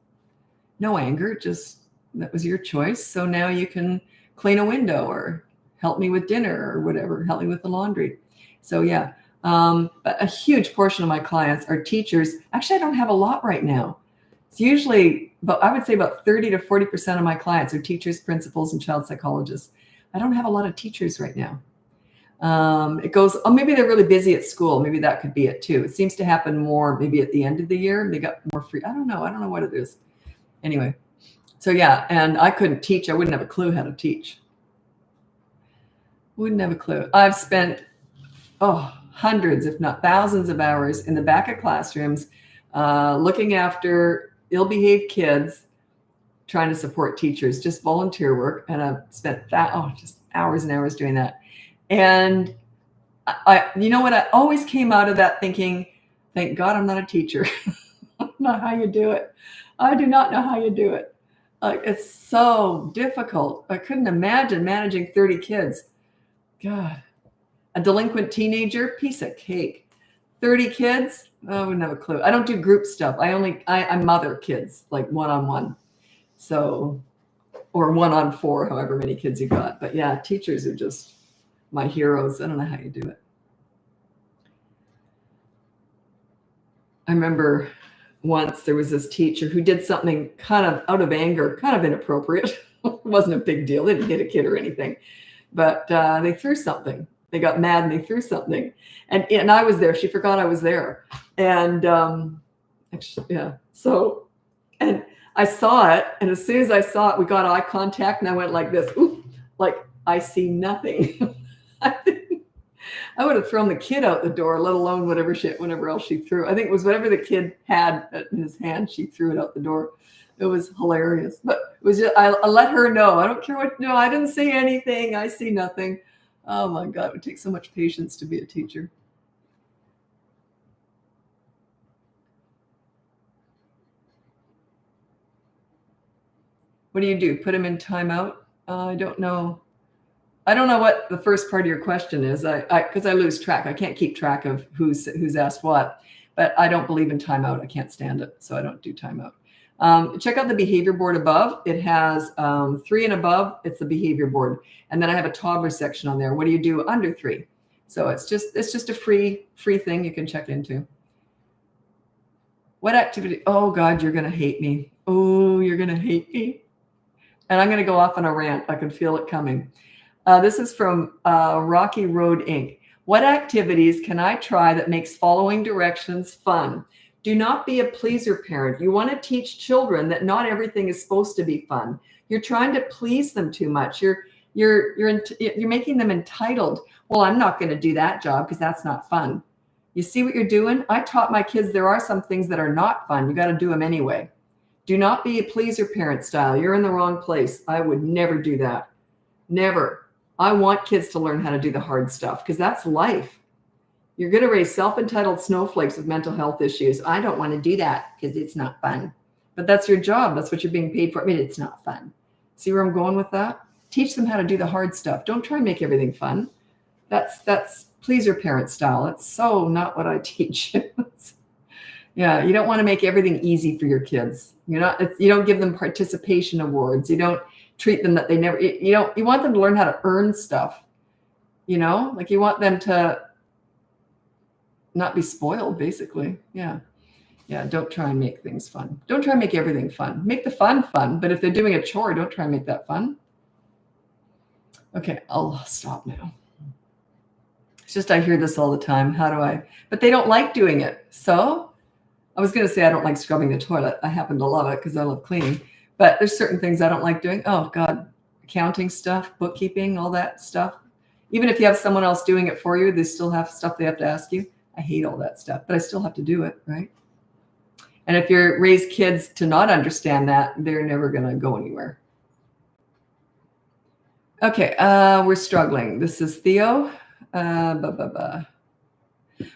No anger, just that was your choice. So now you can clean a window or help me with dinner or whatever, help me with the laundry. So yeah, but a huge portion of my clients are teachers. Actually, I don't have a lot right now. It's usually, but I would say about 30 to 40% of my clients are teachers, principals, and child psychologists. I don't have a lot of teachers right now. It goes, oh, maybe they're really busy at school. Maybe that could be it too. It seems to happen more maybe at the end of the year. They got more free. I don't know what it is. Anyway, so yeah, and I couldn't teach. I wouldn't have a clue how to teach. Wouldn't have a clue. I've spent, hundreds, if not thousands of hours in the back of classrooms, looking after ill-behaved kids, trying to support teachers, just volunteer work. And I've spent just hours and hours doing that. And you know what? I always came out of that thinking, thank God I'm not a teacher. That's not how you do it. I do not know how you do it. It's so difficult. I couldn't imagine managing 30 kids. God, a delinquent teenager, piece of cake. 30 kids, I wouldn't have a clue. I don't do group stuff. I mother kids, like one-on-one. So, or 1-on-4, however many kids you got. But yeah, teachers are just my heroes. I don't know how you do it. I remember once there was this teacher who did something kind of out of anger, kind of inappropriate. It wasn't a big deal. They didn't hit a kid or anything. But they threw something. They got mad and they threw something. And I was there. She forgot I was there. And yeah. So, and I saw it. And as soon as I saw it, we got eye contact and I went like this. Ooh, like I see nothing. I would have thrown the kid out the door, let alone whatever else she threw. I think it was whatever the kid had in his hand, she threw it out the door. It was hilarious. But it was just, I let her know. I don't care what, no, I didn't see anything. I see nothing. Oh my God, it would take so much patience to be a teacher. What do you do? Put him in timeout? I don't know. I don't know what the first part of your question is. Because I lose track. I can't keep track of who's asked what. But I don't believe in timeout. I can't stand it, so I don't do timeout. Check out the behavior board above. It has 3 and above. It's the behavior board, and then I have a toddler section on there. What do you do under 3? So it's just a free thing you can check into. What activity? Oh God, you're gonna hate me. Oh, you're gonna hate me, and I'm gonna go off on a rant. I can feel it coming. This is from Rocky Road Inc. What activities can I try that makes following directions fun? Do not be a pleaser parent. You want to teach children that not everything is supposed to be fun. You're trying to please them too much. You're making them entitled. Well, I'm not going to do that job because that's not fun. You see what you're doing? I taught my kids there are some things that are not fun. You got to do them anyway. Do not be a pleaser parent style. You're in the wrong place. I would never do that. Never. I want kids to learn how to do the hard stuff because that's life. You're going to raise self-entitled snowflakes with mental health issues. I don't want to do that because it's not fun. But that's your job. That's what you're being paid for. I mean, it's not fun. See where I'm going with that? Teach them how to do the hard stuff. Don't try and make everything fun. That's pleaser parent style. It's so not what I teach. Yeah, you don't want to make everything easy for your kids. You don't give them participation awards. You don't treat them that they never, you want them to learn how to earn stuff. you know, like you want them to not be spoiled, basically. Yeah. Yeah. Don't try and make things fun. Don't try and make everything fun. Make the fun fun. But if they're doing a chore, don't try and make that fun. Okay. I'll stop now. It's just, I hear this all the time. How do I, but they don't like doing it. So I was going to say, I don't like scrubbing the toilet. I happen to love it because I love cleaning, but there's certain things I don't like doing. Oh God, accounting stuff, bookkeeping, all that stuff. Even if you have someone else doing it for you, they still have stuff they have to ask you. I hate all that stuff, but I still have to do it, right? And if you're raised kids to not understand that, they're never going to go anywhere. Okay, we're struggling. This is Theo.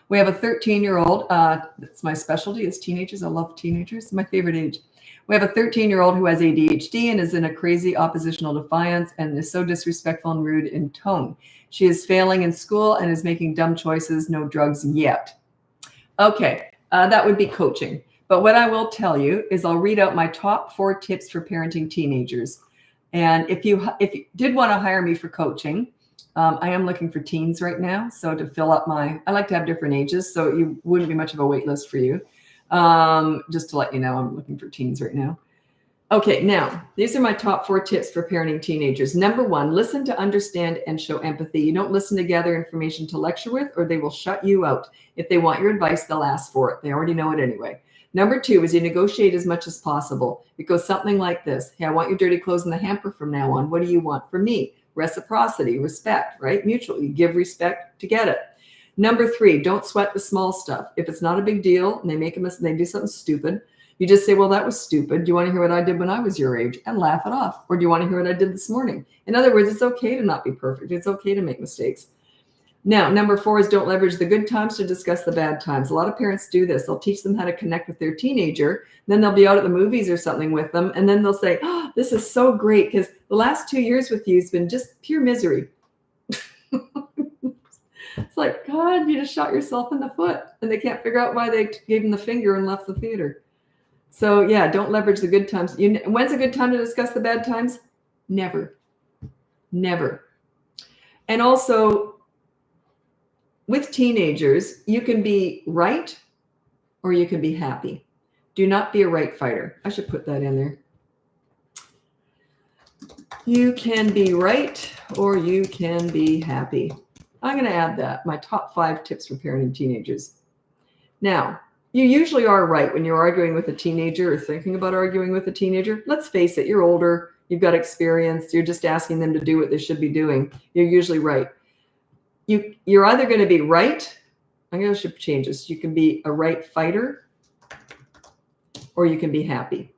We have a 13-year-old. That's my specialty is teenagers. I love teenagers. It's my favorite age. We have a 13-year-old who has ADHD and is in a crazy oppositional defiance and is so disrespectful and rude in tone. She is failing in school and is making dumb choices. No drugs yet. Okay, that would be coaching. But what I will tell you is I'll read out my top 4 tips for parenting teenagers. And if you did want to hire me for coaching, I am looking for teens right now. So to fill up I like to have different ages, so you wouldn't be much of a wait list for you. Just to let you know, I'm looking for teens right now. Okay, now, these are my top 4 tips for parenting teenagers. Number 1, listen to understand and show empathy. You don't listen to gather information to lecture with, or they will shut you out. If they want your advice, they'll ask for it. They already know it anyway. Number 2 is you negotiate as much as possible. It goes something like this. Hey, I want your dirty clothes in the hamper from now on. What do you want from me? Reciprocity, respect, right? Mutual. You give respect to get it. Number 3, don't sweat the small stuff. If it's not a big deal and they make a mistake, they do something stupid, you just say, well, that was stupid. Do you want to hear what I did when I was your age? And laugh it off. Or do you want to hear what I did this morning? In other words, it's okay to not be perfect. It's okay to make mistakes. Now, number 4 is don't leverage the good times to discuss the bad times. A lot of parents do this. They'll teach them how to connect with their teenager. Then they'll be out at the movies or something with them. And then they'll say, oh, this is so great because the last 2 years with you has been just pure misery. It's like, God, you just shot yourself in the foot. And they can't figure out why they gave them the finger and left the theater. So yeah, don't leverage the good times. When's a good time to discuss the bad times? Never. Never. And also, with teenagers, you can be right or you can be happy. Do not be a right fighter. I should put that in there. You can be right or you can be happy. I'm going to add that, my top 5 tips for parenting teenagers. Now, you usually are right when you're arguing with a teenager or thinking about arguing with a teenager. Let's face it, you're older, you've got experience, you're just asking them to do what they should be doing. You're usually right. You're either going to be right, I'm going to change this. You can be a right fighter or you can be happy.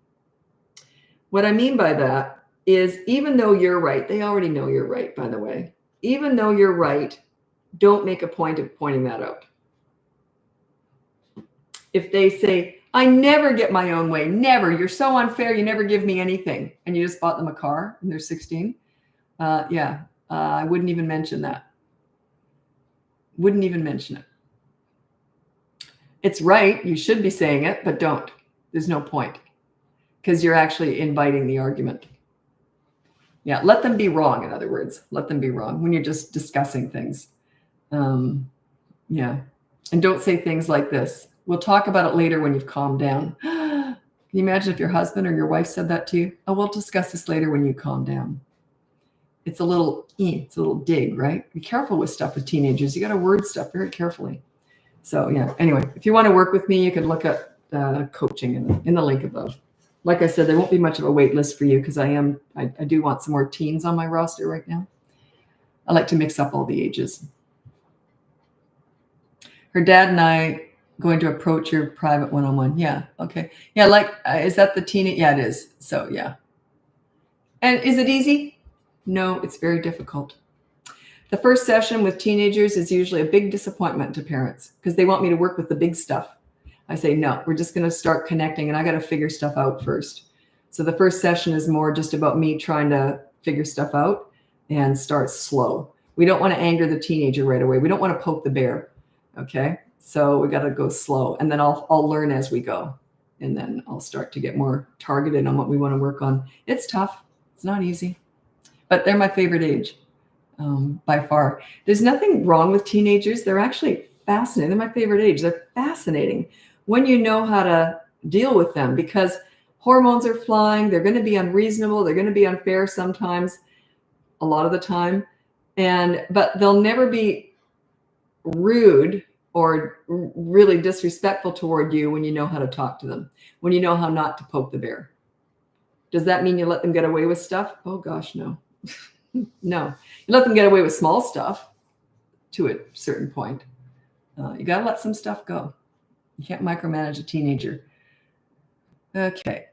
What I mean by that is even though you're right, they already know you're right, by the way. Even though you're right, don't make a point of pointing that out. If they say, I never get my own way, never, you're so unfair, you never give me anything, and you just bought them a car and they're 16, I wouldn't even mention that. Wouldn't even mention it. It's right, you should be saying it, but don't. There's no point because you're actually inviting the argument. Yeah, let them be wrong, in other words. Let them be wrong when you're just discussing things. Yeah. And don't say things like this. We'll talk about it later when you've calmed down. Can you imagine if your husband or your wife said that to you? Oh, we'll discuss this later when you calm down. It's a little dig, right? Be careful with stuff with teenagers. You got to word stuff very carefully. So yeah, anyway, if you want to work with me, you can look at coaching in the link above. Like I said, there won't be much of a wait list for you because I do want some more teens on my roster right now. I like to mix up all the ages. Her dad and I going to approach your private one-on-one. Yeah. Okay. Yeah. Like, is that the teen? Yeah, it is. So yeah. And is it easy? No, it's very difficult. The first session with teenagers is usually a big disappointment to parents because they want me to work with the big stuff. I say, no, we're just going to start connecting and I got to figure stuff out first. So the first session is more just about me trying to figure stuff out and start slow. We don't want to anger the teenager right away. We don't want to poke the bear. Okay. So we got to go slow and then I'll learn as we go. And then I'll start to get more targeted on what we want to work on. It's tough. It's not easy, but they're my favorite age. by far. There's nothing wrong with teenagers. They're actually fascinating. They're my favorite age. They're fascinating when you know how to deal with them, because hormones are flying. They're going to be unreasonable. They're going to be unfair sometimes, a lot of the time. But they'll never be rude or really disrespectful toward you when you know how to talk to them, when you know how not to poke the bear. Does that mean you let them get away with stuff? Oh gosh, no. No. You let them get away with small stuff to a certain point. You got to let some stuff go. You can't micromanage a teenager. Okay.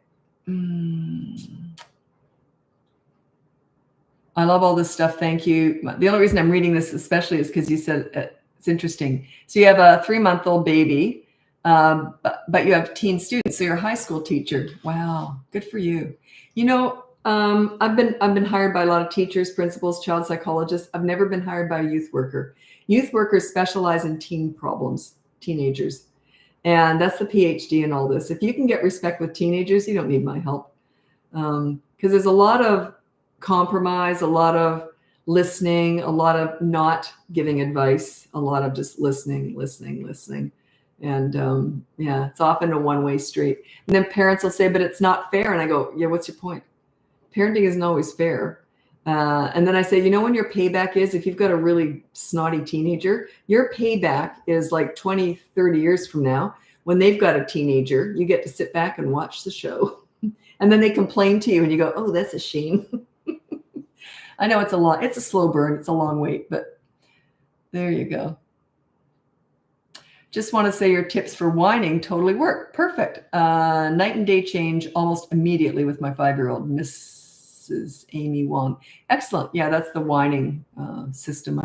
I love all this stuff. Thank you. The only reason I'm reading this especially is because you said it's interesting. So you have a 3-month-old baby, but you have teen students. So you're a high school teacher. Wow. Good for you. You know, I've been hired by a lot of teachers, principals, child psychologists. I've never been hired by a youth worker. Youth workers specialize in teen problems, teenagers. And that's the PhD in all this. If you can get respect with teenagers, you don't need my help. Because there's a lot of compromise, a lot of listening, a lot of not giving advice, a lot of just listening. And yeah, it's often a one-way street. And then parents will say, but it's not fair. And I go, yeah, what's your point? Parenting isn't always fair. And then I say, you know, when your payback is, if you've got a really snotty teenager, your payback is like 20, 30 years from now. When they've got a teenager, you get to sit back and watch the show. And then they complain to you and you go, oh, that's a shame. I know it's a slow burn. It's a long wait, but there you go. Just want to say your tips for whining totally work. Perfect. Night and day change almost immediately with my 5-year-old, Mrs. Amy Wong. Excellent. Yeah, that's the whining system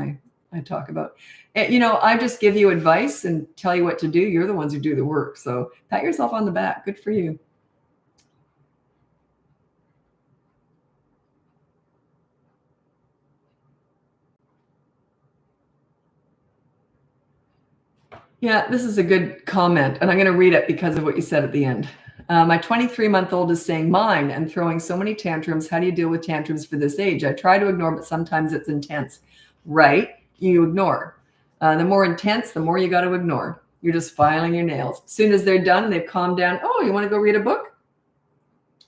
I talk about. You know, I just give you advice and tell you what to do. You're the ones who do the work. So pat yourself on the back. Good for you. Yeah, this is a good comment, and I'm going to read it because of what you said at the end. My 23-month-old is saying mine and throwing so many tantrums. How do you deal with tantrums for this age? I try to ignore, but sometimes it's intense. Right? You ignore. The more intense, the more you got to ignore. You're just filing your nails. As soon as they're done and they've calmed down, oh, you want to go read a book?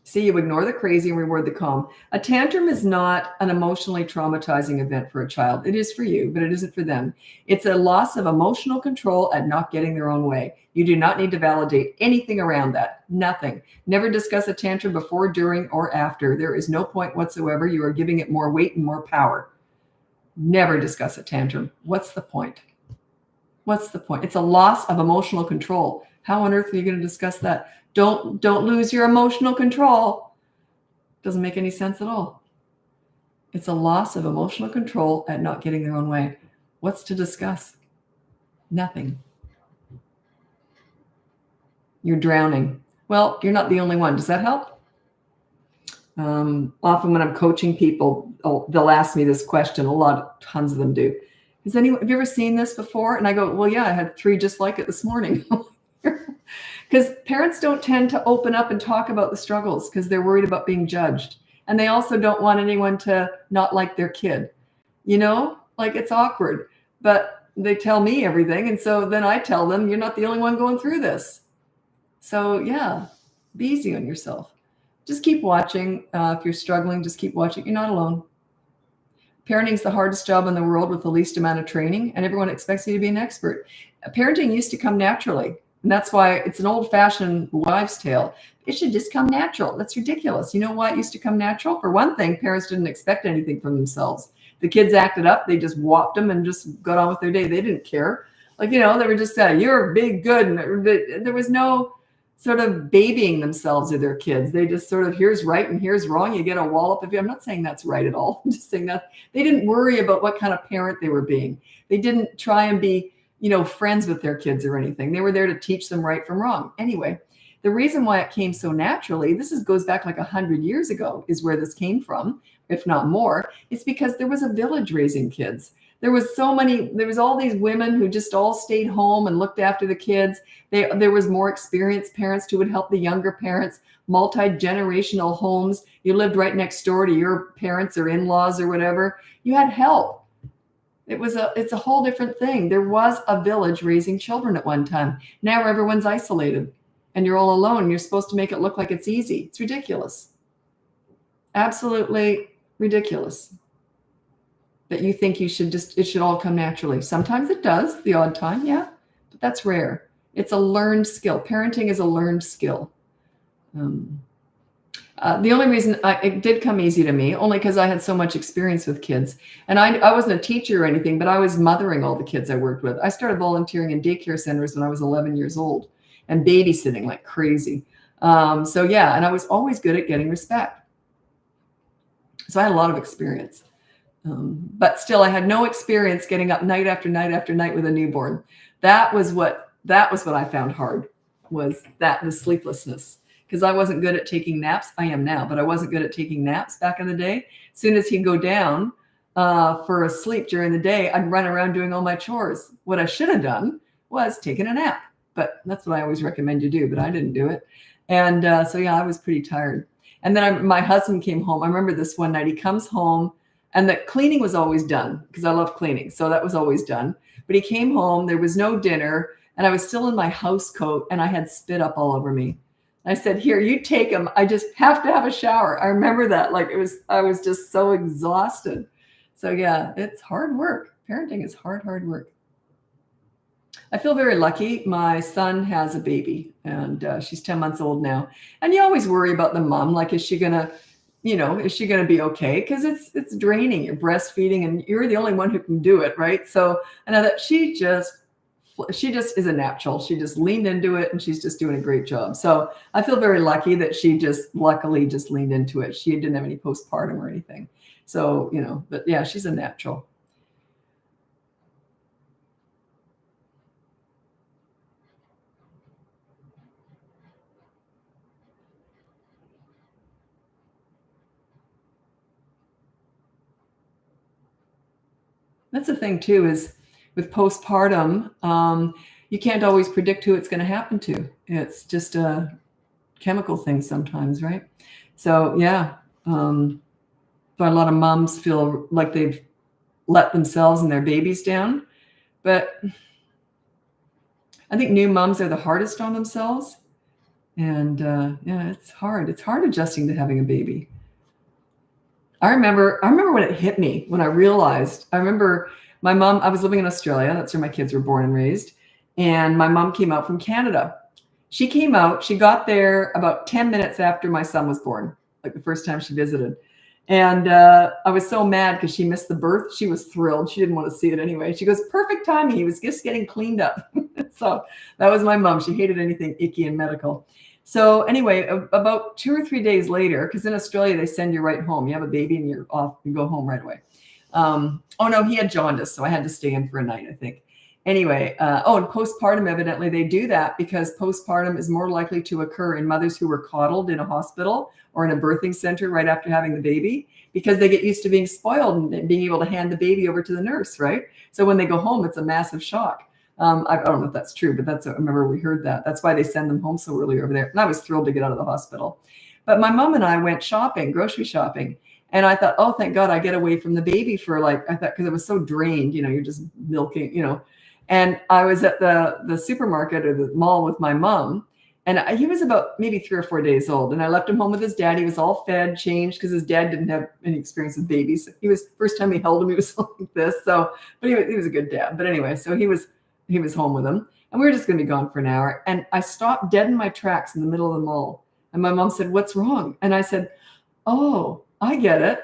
See, you ignore the crazy and reward the calm. A tantrum is not an emotionally traumatizing event for a child. It is for you, but it isn't for them. It's a loss of emotional control at not getting their own way. You do not need to validate anything around that. Nothing. Never discuss a tantrum before, during, or after. There is no point whatsoever. You are giving it more weight and more power. Never discuss a tantrum. What's the point? What's the point? It's a loss of emotional control. How on earth are you going to discuss that? Don't lose your emotional control. Doesn't make any sense at all. It's a loss of emotional control at not getting their own way. What's to discuss? Nothing. You're drowning. Well, you're not the only one. Does that help? Often when I'm coaching people, they'll ask me this question. Tons of them do. Have you ever seen this before? And I go, well, yeah, I had 3 just like it this morning. Because parents don't tend to open up and talk about the struggles because they're worried about being judged. And they also don't want anyone to not like their kid. You know, like it's awkward, but they tell me everything. And so then I tell them, you're not the only one going through this. So yeah, be easy on yourself. Just keep watching. If you're struggling, just keep watching. You're not alone. Parenting is the hardest job in the world with the least amount of training, and everyone expects you to be an expert. Parenting used to come naturally. And that's why it's an old-fashioned wives' tale. It should just come natural. That's ridiculous. You know why it used to come natural? For one thing, parents didn't expect anything from themselves. The kids acted up. They just whopped them and just got on with their day. They didn't care. Like, you know, they were just, you're big, good. And there was no sort of babying themselves or their kids. They just sort of, here's right and here's wrong. You get a wallop of you. I'm not saying that's right at all. I'm just saying that they didn't worry about what kind of parent they were being. They didn't try and be, you know, friends with their kids or anything. They were there to teach them right from wrong. Anyway, the reason why it came so naturally, goes back like 100 years ago, is where this came from, if not more. It's because there was a village raising kids. There was all these women who just all stayed home and looked after the kids. There was more experienced parents who would help the younger parents, multi-generational homes. You lived right next door to your parents or in-laws or whatever. You had help. It's a whole different thing. There was a village raising children at one time. Now everyone's isolated and you're all alone. You're supposed to make it look like it's easy. It's ridiculous. Absolutely ridiculous. That you think it should all come naturally. Sometimes it does, the odd time, yeah, but that's rare. It's a learned skill. Parenting is a learned skill. The only reason it did come easy to me, only because I had so much experience with kids. And I wasn't a teacher or anything, but I was mothering all the kids I worked with. I started volunteering in daycare centers when I was 11 years old and babysitting like crazy. So yeah, and I was always good at getting respect. So I had a lot of experience. But still, I had no experience getting up night after night after night with a newborn. That was what I found hard, was the sleeplessness. Because I wasn't good at taking naps. I am now, but I wasn't good at taking naps back in the day. As soon as he'd go down for a sleep during the day, I'd run around doing all my chores. What I should have done was taken a nap. But that's what I always recommend you do, but I didn't do it. And so, yeah, I was pretty tired. And then my husband came home. I remember this one night. He comes home, and the cleaning was always done because I love cleaning. So that was always done. But he came home. There was no dinner. And I was still in my house coat, and I had spit up all over me. I said, here, you take him. I just have to have a shower. I remember that. I was just so exhausted. So yeah, it's hard work. Parenting is hard work. I feel very lucky. My son has a baby, and she's 10 months old now. And you always worry about the mom. Like, is she going to be okay? Because it's draining. You're breastfeeding, and you're the only one who can do it, right? So I know that she just is a natural. She just leaned into it, and she's just doing a great job. So I feel very lucky that she luckily just leaned into it. She didn't have any postpartum or anything. So, but yeah, she's a natural. That's the thing too, is with postpartum, you can't always predict who it's going to happen to. It's just a chemical thing sometimes, right? So yeah, but a lot of moms feel like they've let themselves and their babies down. But I think new moms are the hardest on themselves. And yeah, it's hard. It's hard adjusting to having a baby. I remember when it hit me, when I remember my mom, I was living in Australia. That's where my kids were born and raised. And my mom came out from Canada. She came out, she got there about 10 minutes after my son was born, like the first time she visited. And I was so mad because she missed the birth. She was thrilled. She didn't want to see it anyway. She goes, perfect timing. He was just getting cleaned up. So that was my mom. She hated anything icky and medical. So anyway, about 2 or 3 days later, because in Australia, they send you right home. You have a baby and you're off, you go home right away. Oh no, he had jaundice. So I had to stay in for a night, I think. Anyway, and postpartum, evidently they do that because postpartum is more likely to occur in mothers who were coddled in a hospital or in a birthing center right after having the baby, because they get used to being spoiled and being able to hand the baby over to the nurse, right? So when they go home, it's a massive shock. I don't know if that's true, but I remember we heard that. That's why they send them home so early over there. And I was thrilled to get out of the hospital. But my mom and I went shopping, grocery shopping. And I thought, oh, thank God I get away from the baby because it was so drained, you're just milking, And I was at the supermarket or the mall with my mom, and he was about maybe 3 or 4 days old. And I left him home with his dad. He was all fed, changed, because his dad didn't have any experience with babies. First time he held him, he was like this. So, but he was a good dad. But anyway, so he was home with him, and we were just going to be gone for an hour. And I stopped dead in my tracks in the middle of the mall. And my mom said, what's wrong? And I said, oh, I get it.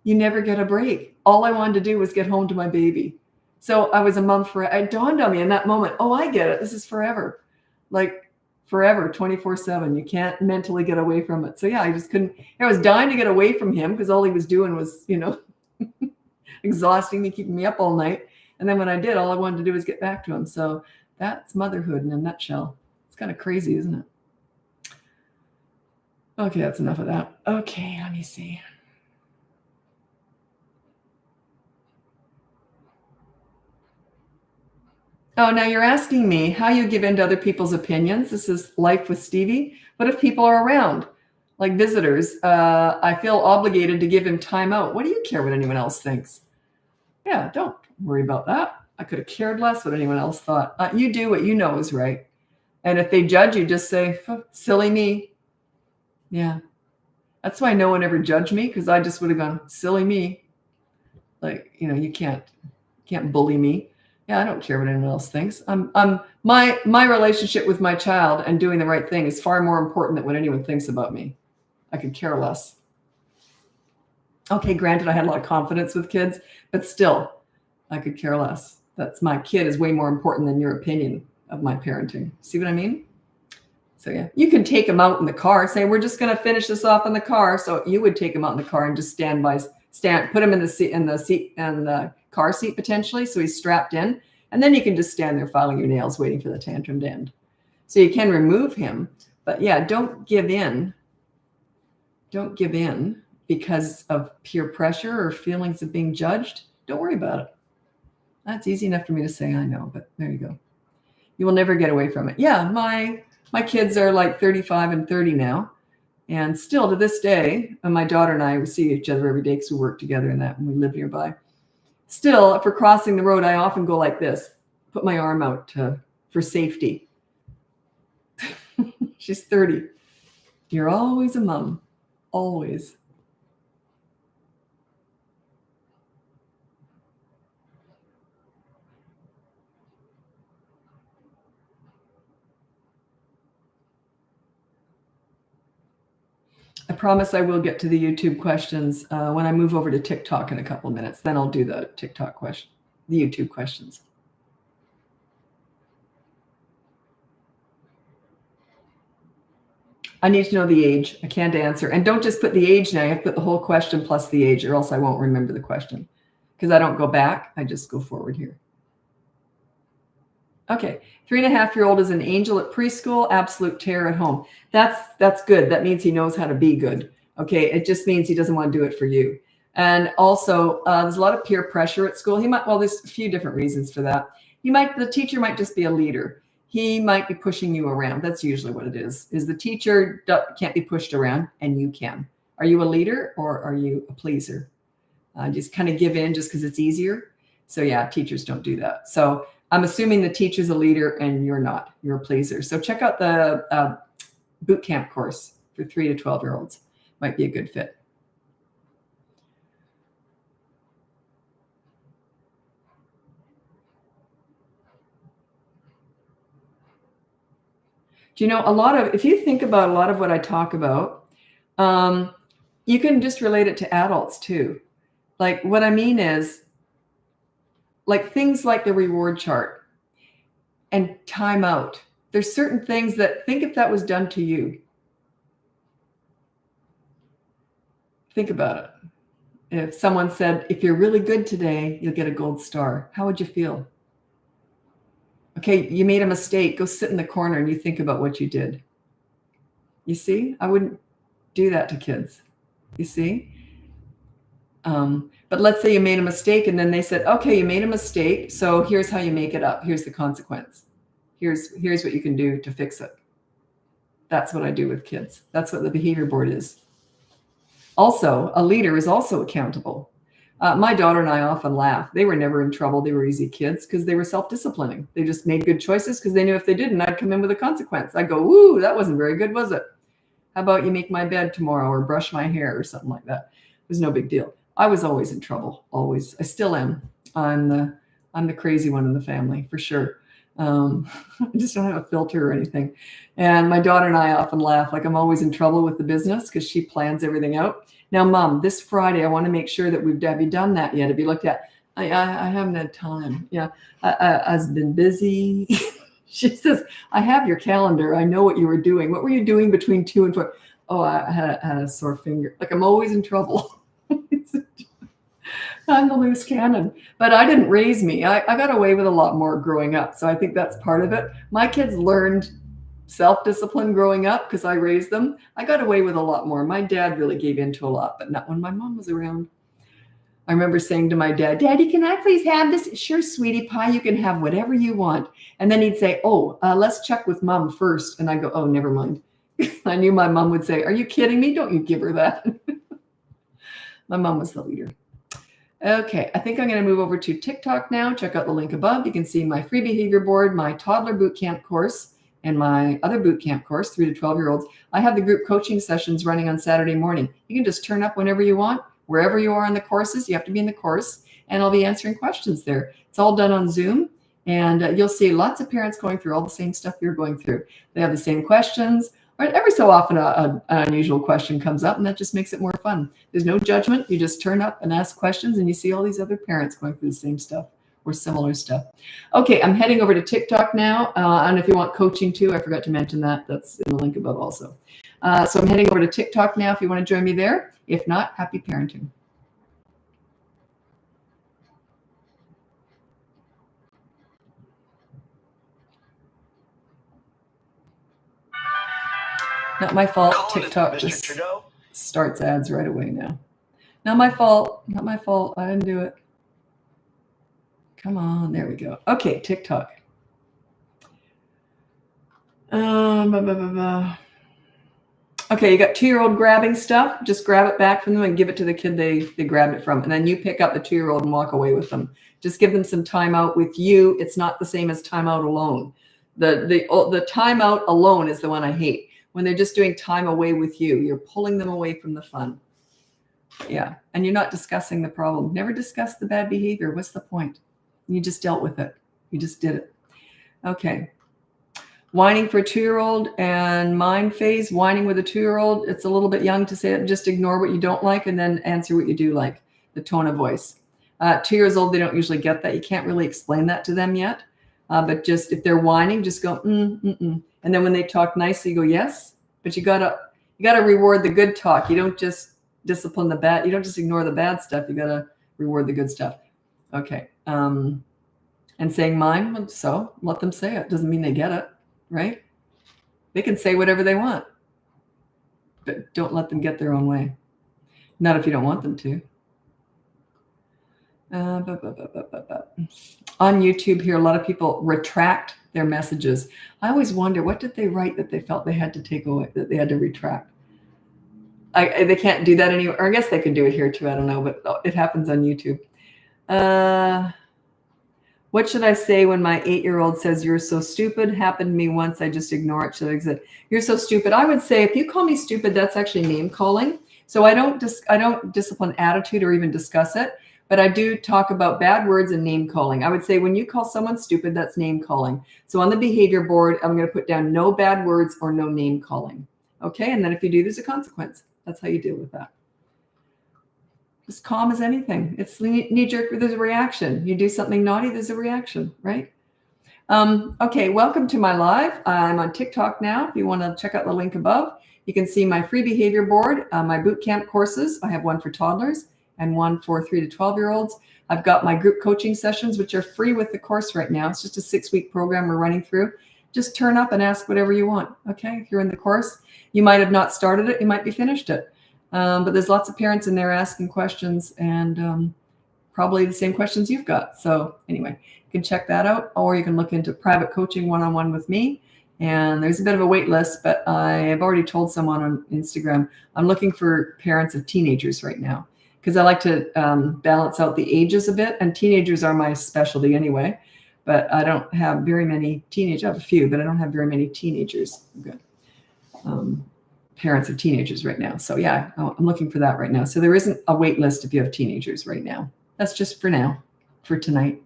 You never get a break. All I wanted to do was get home to my baby. So I was a mom it dawned on me in that moment, oh, I get it. This is forever. Like forever, 24/7. You can't mentally get away from it. So yeah, I just couldn't. I was dying to get away from him because all he was doing was, exhausting me, keeping me up all night. And then when I did, all I wanted to do was get back to him. So that's motherhood in a nutshell. It's kind of crazy, isn't it? Okay, that's enough of that. Okay, let me see. Oh, now you're asking me how you give in to other people's opinions. This is Life with Stevie. What if people are around, like visitors? I feel obligated to give him time out. What do you care what anyone else thinks? Yeah, don't worry about that. I could have cared less what anyone else thought. You do what you know is right. And if they judge you, just say, silly me. Yeah. That's why no one ever judged me, because I just would have gone, silly me. Like, you can't bully me. Yeah, I don't care what anyone else thinks. My relationship with my child and doing the right thing is far more important than what anyone thinks about me. I could care less. Okay, granted, I had a lot of confidence with kids, but still, I could care less. That's my kid is way more important than your opinion of my parenting. See what I mean? So yeah, you can take him out in the car, say, we're just going to finish this off in the car. So you would take him out in the car and just put him in the car seat potentially. So he's strapped in, and then you can just stand there filing your nails, waiting for the tantrum to end. So you can remove him, but yeah, don't give in. Don't give in because of peer pressure or feelings of being judged. Don't worry about it. That's easy enough for me to say, I know, but there you go. You will never get away from it. Yeah, my kids are like 35 and 30 now. And still to this day, and my daughter and I, we see each other every day because we work together and that, and we live nearby. Still, if we're crossing the road, I often go like this, put my arm out for safety. She's 30. You're always a mom. Always. I promise I will get to the YouTube questions when I move over to TikTok in a couple minutes. Then I'll do the TikTok question, the YouTube questions. I need to know the age. I can't answer. And don't just put the age now. You have to put the whole question plus the age, or else I won't remember the question. Because I don't go back. I just go forward here. Okay. 3.5-year-old is an angel at preschool, absolute terror at home. That's good. That means he knows how to be good. Okay. It just means he doesn't want to do it for you. And also, there's a lot of peer pressure at school. There's a few different reasons for that. The teacher might just be a leader. He might be pushing you around. That's usually what it is the teacher can't be pushed around and you can. Are you a leader or are you a pleaser? Just kind of give in just because it's easier. So yeah, teachers don't do that. So I'm assuming the teacher's a leader and you're not. You're a pleaser. So check out the boot camp course for 3 to 12-year-olds. Might be a good fit. Do you know if you think about a lot of what I talk about, you can just relate it to adults too. Like what I mean is like things like the reward chart and time out. There's certain things that think if that was done to you. Think about it. If someone said, if you're really good today, you'll get a gold star. How would you feel? Okay, you made a mistake. Go sit in the corner and you think about what you did. You see, I wouldn't do that to kids. You see? But let's say you made a mistake and then they said, okay, you made a mistake. So here's how you make it up. Here's the consequence. Here's what you can do to fix it. That's what I do with kids. That's what the behavior board is. Also, a leader is also accountable. My daughter and I often laugh. They were never in trouble. They were easy kids because they were self-disciplining. They just made good choices because they knew if they didn't, I'd come in with a consequence. I'd go, ooh, that wasn't very good, was it? How about you make my bed tomorrow or brush my hair or something like that? It was no big deal. I was always in trouble, always. I still am. I'm the crazy one in the family, for sure. I just don't have a filter or anything. And my daughter and I often laugh, like I'm always in trouble with the business because she plans everything out. Now, Mom, this Friday, I want to make sure that have you done that yet? Have you looked at? I haven't had time. Yeah, I've been busy. She says, I have your calendar. I know what you were doing. What were you doing between 2 and 4? Oh, I had a sore finger. Like I'm always in trouble. I'm the loose cannon, but I didn't raise me. I got away with a lot more growing up. So I think that's part of it. My kids learned self-discipline growing up because I raised them. I got away with a lot more. My dad really gave into a lot, but not when my mom was around. I remember saying to my dad, Daddy, can I please have this? Sure, sweetie pie, you can have whatever you want. And then he'd say, let's check with Mom first. And I go, oh, never mind. I knew my mom would say, are you kidding me? Don't you give her that. My mom was the leader. Okay, I think I'm going to move over to TikTok now. Check out the link above. You can see my free behavior board, my toddler boot camp course, and my other boot camp course, 3 to 12-year-olds. I have the group coaching sessions running on Saturday morning. You can just turn up whenever you want, wherever you are in the courses. You have to be in the course, and I'll be answering questions there. It's all done on Zoom, and you'll see lots of parents going through all the same stuff you're going through. They have the same questions. Every so often an unusual question comes up, and that just makes it more fun. There's no judgment. You just turn up and ask questions, and you see all these other parents going through the same stuff or similar stuff. Okay, I'm heading over to TikTok now. And if you want coaching too, I forgot to mention that. That's in the link above also. So I'm heading over to TikTok now if you want to join me there. If not, happy parenting. Not my fault. TikTok just starts ads right away now. Not my fault. Not my fault. I didn't do it. Come on. There we go. Okay, TikTok. Okay, you got 2-year-old grabbing stuff. Just grab it back from them and give it to the kid they grabbed it from. And then you pick up the 2-year-old and walk away with them. Just give them some time out with you. It's not the same as time out alone. The time out alone is the one I hate. When they're just doing time away with you, you're pulling them away from the fun. Yeah. And you're not discussing the problem. Never discuss the bad behavior. What's the point? You just dealt with it. You just did it. Okay. Whining for a 2-year-old and mind phase. Whining with a 2-year-old. It's a little bit young to say it. Just ignore what you don't like and then answer what you do like. The tone of voice. 2 years old, they don't usually get that. You can't really explain that to them yet. But just if they're whining, just go, And then when they talk nicely, go, yes. But you gotta reward the good talk. You don't just discipline the bad. You don't just ignore the bad stuff. You gotta reward the good stuff. Okay. And saying mine, so let them say it. Doesn't mean they get it, right? They can say whatever they want, but don't let them get their own way. Not if you don't want them to. On YouTube here, a lot of people retract their messages. I always wonder, what did they write that they felt they had to take away, that they had to retract? They can't do that anywhere. Or I guess they can do it here too. I don't know, but it happens on YouTube. What should I say when my 8-year-old says, "You're so stupid"? Happened to me once. I just ignore it. Should I say, "You're so stupid"? I would say, if you call me stupid, that's actually name calling. So I don't discipline attitude or even discuss it. But I do talk about bad words and name calling. I would say when you call someone stupid, that's name calling. So on the behavior board, I'm going to put down no bad words or no name calling. Okay. And then if you do, there's a consequence. That's how you deal with that. Just calm as anything. It's knee-jerk, there's a reaction. You do something naughty, there's a reaction, right? Okay. Welcome to my live. I'm on TikTok now. If you want to check out the link above, you can see my free behavior board, my boot camp courses. I have one for toddlers and one for 3 to 12-year-olds. I've got my group coaching sessions, which are free with the course right now. It's just a 6-week program we're running through. Just turn up and ask whatever you want, okay? If you're in the course, you might have not started it, you might be finished it. But there's lots of parents in there asking questions and probably the same questions you've got. So anyway, you can check that out, or you can look into private coaching one-on-one with me. And there's a bit of a wait list, but I have already told someone on Instagram, I'm looking for parents of teenagers right now, because I like to balance out the ages a bit, and teenagers are my specialty anyway, but I don't have very many teenagers. I have a few, but I don't have very many teenagers. Good. Parents of teenagers right now. So yeah, I'm looking for that right now. So there isn't a wait list if you have teenagers right now. That's just for now, for tonight.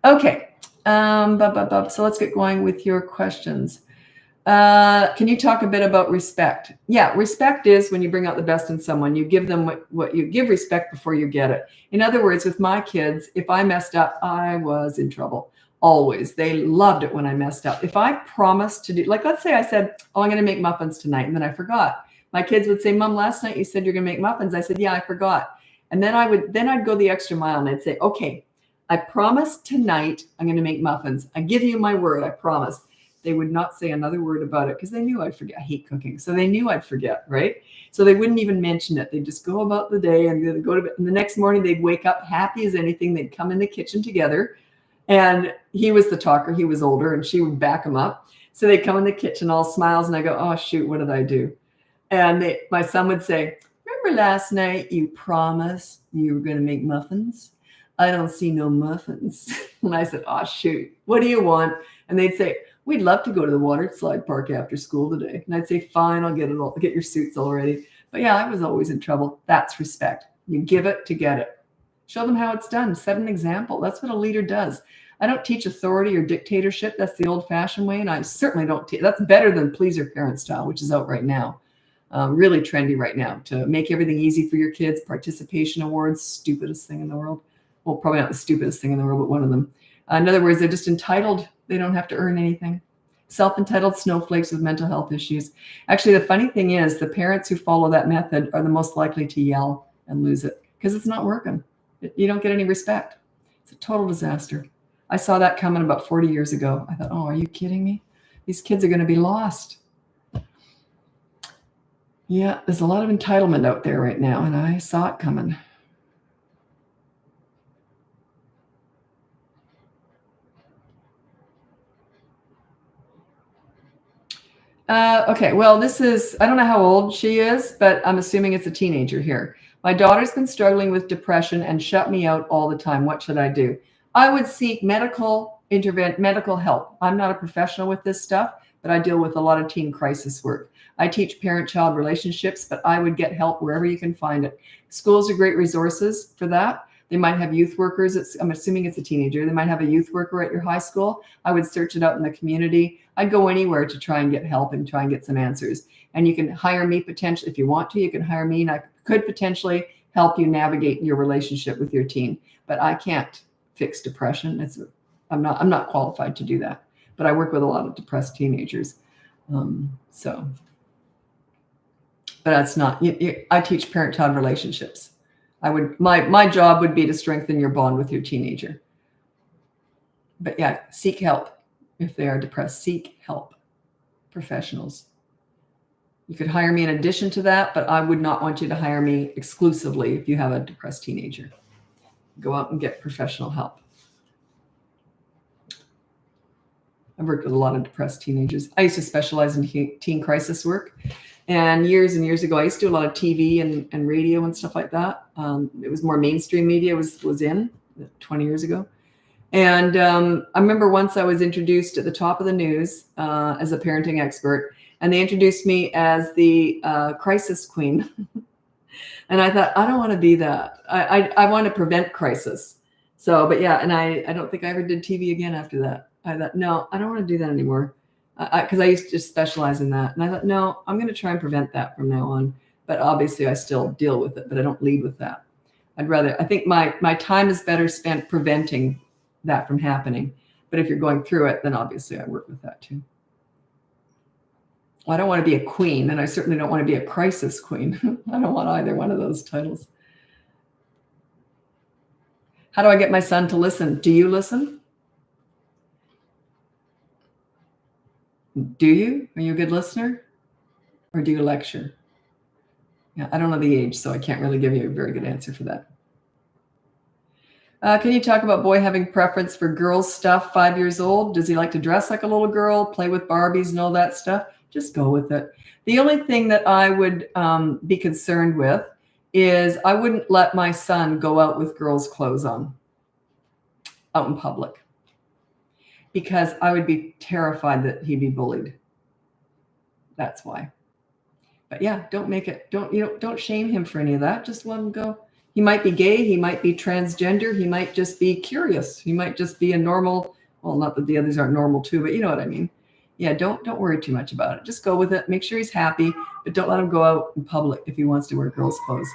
Okay. So let's get going with your questions. Can you talk a bit about respect? Yeah, respect is when you bring out the best in someone, you give them what you give respect before you get it. In other words, with my kids, if I messed up, I was in trouble. Always. They loved it when I messed up. If I promised to do, like, let's say I said, oh, I'm going to make muffins tonight, and then I forgot. My kids would say, Mom, last night you said you're going to make muffins. I said, yeah, I forgot. And then I'd go the extra mile and I'd say, okay, I promised tonight I'm going to make muffins. I give you my word. I promise. They would not say another word about it because they knew I'd forget. I hate cooking. So they knew I'd forget, right? So they wouldn't even mention it. They'd just go about the day and they'd go to bed. And the next morning they'd wake up happy as anything. They'd come in the kitchen together. And he was the talker. He was older and she would back him up. So they'd come in the kitchen all smiles and I go, oh, shoot, what did I do? And my son would say, remember last night you promised you were going to make muffins? I don't see no muffins. And I said, oh, shoot, what do you want? And they'd say, we'd love to go to the water slide park after school today. And I'd say, fine, I'll get your suits all ready. But yeah, I was always in trouble. That's respect. You give it to get it. Show them how it's done. Set an example. That's what a leader does. I don't teach authority or dictatorship. That's the old-fashioned way. And I certainly don't teach. That's better than pleaser parent style, which is out right now. Really trendy right now to make everything easy for your kids. Participation awards, stupidest thing in the world. Well, probably not the stupidest thing in the world, but one of them. In other words, they're just entitled. They don't have to earn anything. Self-entitled snowflakes with mental health issues. Actually, the funny thing is the parents who follow that method are the most likely to yell and lose it because it's not working. You don't get any respect. It's a total disaster. I saw that coming about 40 years ago. I thought, oh, are you kidding me? These kids are going to be lost. Yeah, there's a lot of entitlement out there right now, and I saw it coming. Okay, well, this is, I don't know how old she is, but I'm assuming it's a teenager here. My daughter's been struggling with depression and shut me out all the time. What should I do? I would seek medical help. I'm not a professional with this stuff, but I deal with a lot of teen crisis work. I teach parent-child relationships, but I would get help wherever you can find it. Schools are great resources for that. They might have youth workers. I'm assuming it's a teenager. They might have a youth worker at your high school. I would search it out in the community. I'd go anywhere to try and get help and try and get some answers. And you can hire me potentially, if you want to, you can hire me and I could potentially help you navigate your relationship with your teen. But I can't fix depression. I'm not qualified to do that. But I work with a lot of depressed teenagers. But that's not, I teach parent-child relationships. My job would be to strengthen your bond with your teenager. But yeah, seek help. If they are depressed, seek help. Professionals. You could hire me in addition to that, but I would not want you to hire me exclusively if you have a depressed teenager. Go out and get professional help. I've worked with a lot of depressed teenagers. I used to specialize in teen crisis work. And years ago, I used to do a lot of TV and radio and stuff like that. It was more mainstream media was in 20 years ago. And I remember once I was introduced at the top of the news as a parenting expert, and they introduced me as the crisis queen. And I thought, I don't want to be that. I want to prevent crisis. So, but yeah, and I don't think I ever did TV again after that. I thought, no, I don't want to do that anymore. Because I used to specialize in that. And I thought, no, I'm going to try and prevent that from now on. But obviously I still deal with it, but I don't lead with that. I think my time is better spent preventing that from happening. But if you're going through it, then obviously I work with that too. Well, I don't want to be a queen, and I certainly don't want to be a crisis queen. I don't want either one of those titles. How do I get my son to listen? Do you listen? Do you? Are you a good listener? Or do you lecture? Yeah, I don't know the age, so I can't really give you a very good answer for that. Can you talk about boy having preference for girls stuff, 5 years old? Does he like to dress like a little girl, play with Barbies and all that stuff? Just go with it. The only thing that I would be concerned with is I wouldn't let my son go out with girls' clothes on out in public, because I would be terrified that he'd be bullied. That's why. But yeah, don't shame him for any of that. Just let him go. He might be gay. He might be transgender. He might just be curious. He might just be a normal, well, not that the others aren't normal too, but you know what I mean. Yeah, don't worry too much about it. Just go with it. Make sure he's happy, but don't let him go out in public if he wants to wear girls' clothes.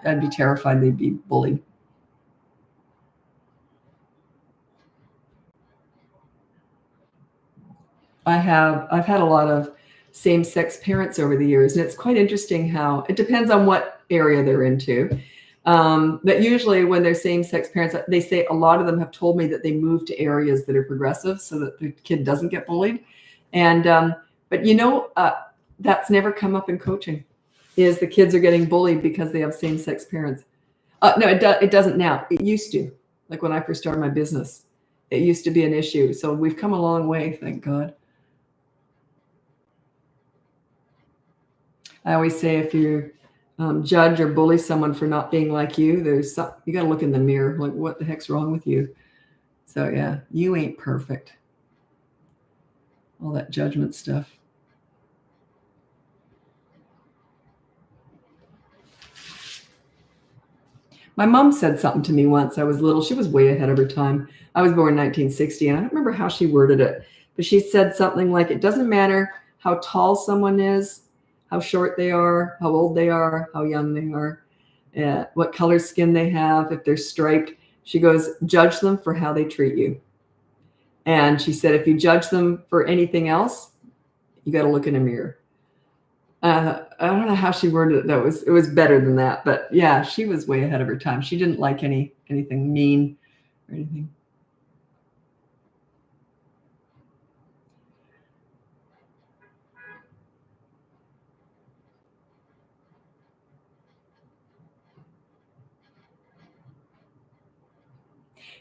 I'd be terrified they'd be bullied. I've had a lot of same-sex parents over the years, and it's quite interesting how it depends on what area they're into. But usually when they're same-sex parents, they say a lot of them have told me that they move to areas that are progressive so that the kid doesn't get bullied. And but that's never come up in coaching, is the kids are getting bullied because they have same-sex parents. No, it doesn't now. It used to, like when I first started my business, it used to be an issue. So we've come a long way, thank God. I always say if you're judge or bully someone for not being like you, you got to look in the mirror, like, what the heck's wrong with you? So yeah, you ain't perfect. All that judgment stuff. My mom said something to me once. I was little. She was way ahead of her time. I was born in 1960, and I don't remember how she worded it, but she said something like, it doesn't matter how tall someone is, how short they are, how old they are, how young they are, what color skin they have, if they're striped. She goes, judge them for how they treat you. And she said, if you judge them for anything else, you got to look in a mirror. I don't know how she worded it, though. It was better than that. But yeah, she was way ahead of her time. She didn't like anything mean or anything.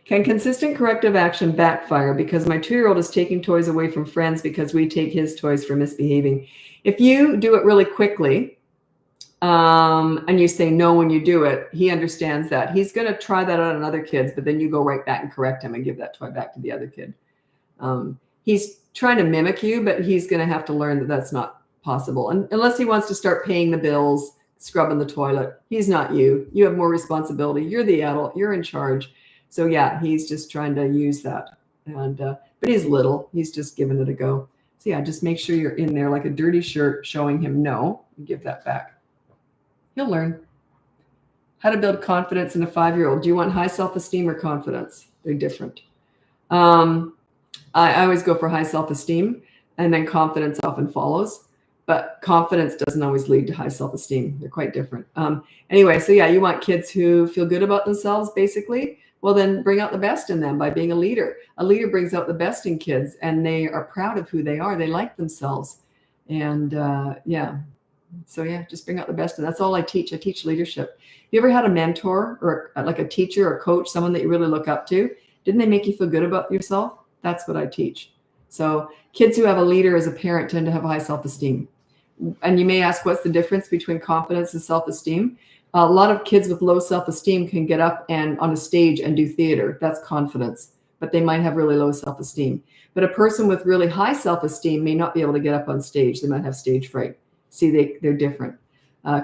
Can consistent corrective action backfire because my 2-year-old is taking toys away from friends because we take his toys for misbehaving? If you do it really quickly, and you say no when you do it, he understands that. He's going to try that out on other kids, but then you go right back and correct him and give that toy back to the other kid. He's trying to mimic you, but he's going to have to learn that that's not possible. And unless he wants to start paying the bills, scrubbing the toilet, he's not you. You have more responsibility. You're the adult. You're in charge. So yeah, he's just trying to use that. And but he's little. He's just giving it a go. So yeah, just make sure you're in there like a dirty shirt showing him no, and give that back. He'll learn. How to build confidence in a 5-year-old. Do you want high self-esteem or confidence? They're different. I always go for high self-esteem, and then confidence often follows. But confidence doesn't always lead to high self-esteem. They're quite different. Anyway, so yeah, you want kids who feel good about themselves, basically. Well, then bring out the best in them by being a leader. A leader brings out the best in kids, and they are proud of who they are. They like themselves. And yeah. So yeah, just bring out the best. And that's all I teach. I teach leadership. You ever had a mentor or like a teacher or coach, someone that you really look up to? Didn't they make you feel good about yourself? That's what I teach. So kids who have a leader as a parent tend to have high self-esteem. And you may ask, what's the difference between confidence and self-esteem? A lot of kids with low self-esteem can get up and on a stage and do theater. That's confidence, but they might have really low self-esteem. But a person with really high self-esteem may not be able to get up on stage. They might have stage fright. See, they're different.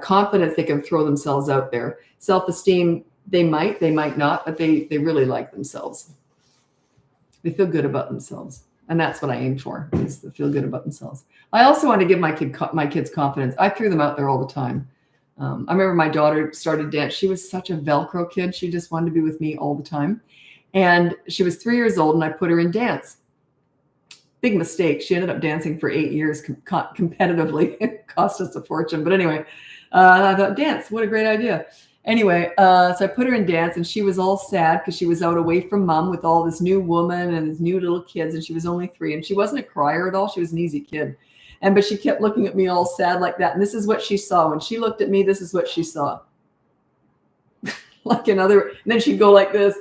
Confidence, they can throw themselves out there. Self-esteem, they might not, but they really like themselves. They feel good about themselves. And that's what I aim for, is to feel good about themselves. I also want to give my kids confidence. I threw them out there all the time. I remember my daughter started dance. She was such a Velcro kid. She just wanted to be with me all the time. And she was 3 years old, and I put her in dance. Big mistake. She ended up dancing for 8 years competitively. It cost us a fortune. But anyway, I thought, dance, what a great idea. Anyway, so I put her in dance, and she was all sad because she was out away from mom with all this new woman and these new little kids, and she was only 3. And she wasn't a crier at all. She was an easy kid. But she kept looking at me all sad like that. And this is what she saw. When she looked at me, this is what she saw. And then she'd go like this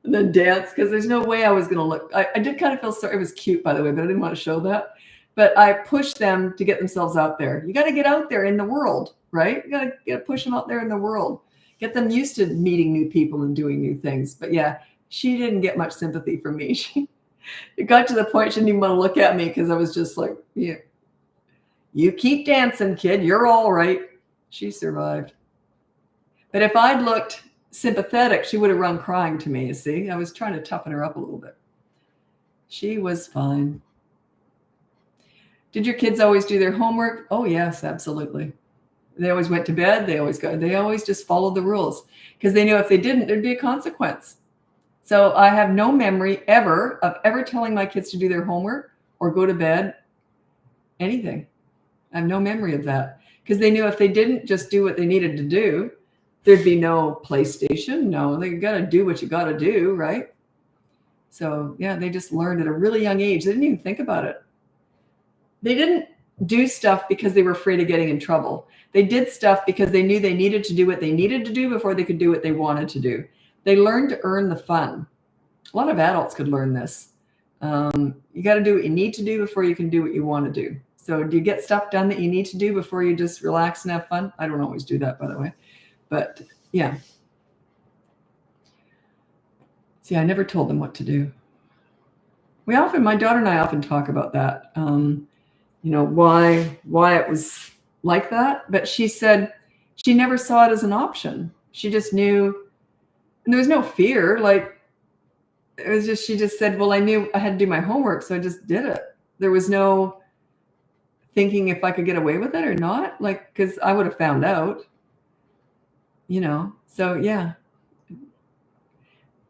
and then dance, because there's no way I was going to look. I did kind of feel sorry. It was cute, by the way, but I didn't want to show that. But I pushed them to get themselves out there. You got to get out there in the world, right? You got to push them out there in the world. Get them used to meeting new people and doing new things. But yeah, she didn't get much sympathy from me. It got to the point she didn't even want to look at me, because I was just like, yeah. You keep dancing, kid. You're all right. She survived. But if I'd looked sympathetic, she would have run crying to me, you see. I was trying to toughen her up a little bit. She was fine. Did your kids always do their homework? Oh, yes, absolutely. They always went to bed. They always just followed the rules, because they knew if they didn't, there'd be a consequence. So I have no memory ever of ever telling my kids to do their homework or go to bed, anything. I have no memory of that, because they knew if they didn't just do what they needed to do, there'd be no PlayStation. No, they got to do what you got to do, right? So yeah, they just learned at a really young age. They didn't even think about it. They didn't do stuff because they were afraid of getting in trouble. They did stuff because they knew they needed to do what they needed to do before they could do what they wanted to do. They learned to earn the fun. A lot of adults could learn this. You got to do what you need to do before you can do what you want to do. So do you get stuff done that you need to do before you just relax and have fun? I don't always do that, by the way. But yeah. See, I never told them what to do. My daughter and I often talk about that, why it was like that. But she said she never saw it as an option. She just knew, and there was no fear. Like, it was just, she just said, well, I knew I had to do my homework, so I just did it. There was no thinking if I could get away with it or not, like, because I would have found out, So yeah,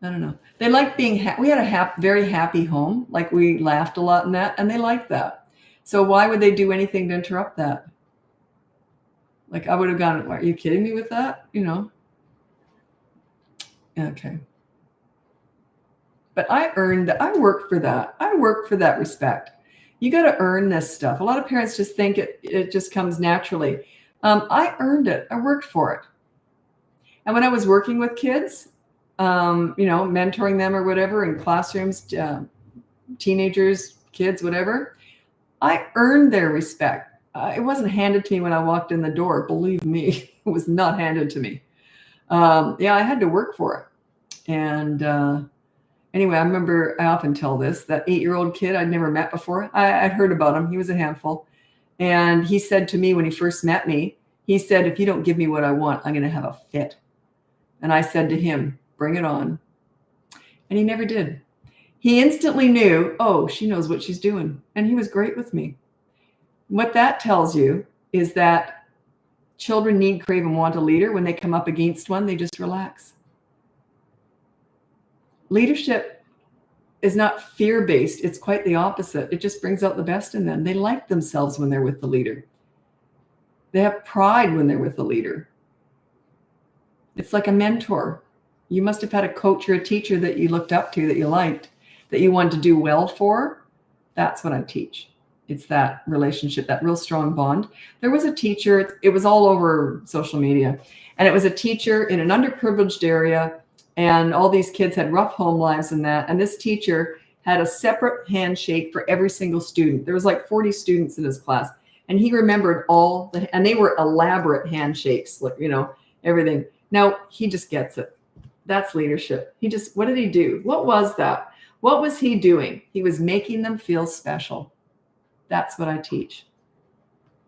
I don't know. They like being we had a very happy home. Like, we laughed a lot in that, and they liked that. So why would they do anything to interrupt that? Like, I would have gone, are you kidding me with that? Okay. But I worked for that. I worked for that respect. You got to earn this stuff. A lot of parents just think it just comes naturally. I earned it. I worked for it. And when I was working with kids, mentoring them or whatever in classrooms, teenagers, kids, whatever, I earned their respect. It wasn't handed to me when I walked in the door. Believe me, it was not handed to me. I had to work for it. And anyway, I remember, I often tell this, that 8-year-old kid I'd never met before. I'd heard about him. He was a handful. And he said to me when he first met me, he said, if you don't give me what I want, I'm going to have a fit. And I said to him, bring it on. And he never did. He instantly knew, oh, she knows what she's doing. And he was great with me. What that tells you is that children need, crave, and want a leader. When they come up against one, they just relax. Leadership is not fear-based. It's quite the opposite. It just brings out the best in them. They like themselves when they're with the leader. They have pride when they're with the leader. It's like a mentor. You must have had a coach or a teacher that you looked up to, that you liked, that you wanted to do well for. That's what I teach. It's that relationship, that real strong bond. There was a teacher, it was all over social media, and it was a teacher in an underprivileged area, and all these kids had rough home lives and that. And this teacher had a separate handshake for every single student. There was like 40 students in his class, and he remembered and they were elaborate handshakes, like, everything. Now he just gets it. That's leadership. What did he do? What was that? What was he doing? He was making them feel special. That's what I teach.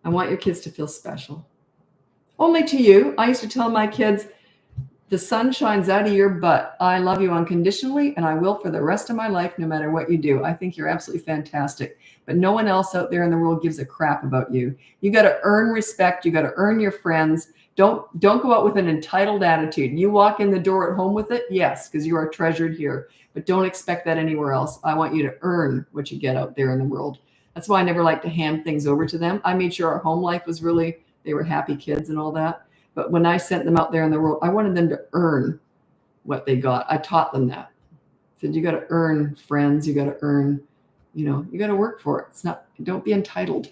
I want your kids to feel special. Only to you. I used to tell my kids, the sun shines out of your butt. I love you unconditionally, and I will for the rest of my life, no matter what you do. I think you're absolutely fantastic. But no one else out there in the world gives a crap about you. You got to earn respect. You got to earn your friends. Don't go out with an entitled attitude. You walk in the door at home with it, yes, because you are treasured here. But don't expect that anywhere else. I want you to earn what you get out there in the world. That's why I never like to hand things over to them. I made sure our home life was they were happy kids and all that. But when I sent them out there in the world, I wanted them to earn what they got. I taught them that. I said, you got to earn friends. You got to earn, you got to work for it. Don't be entitled.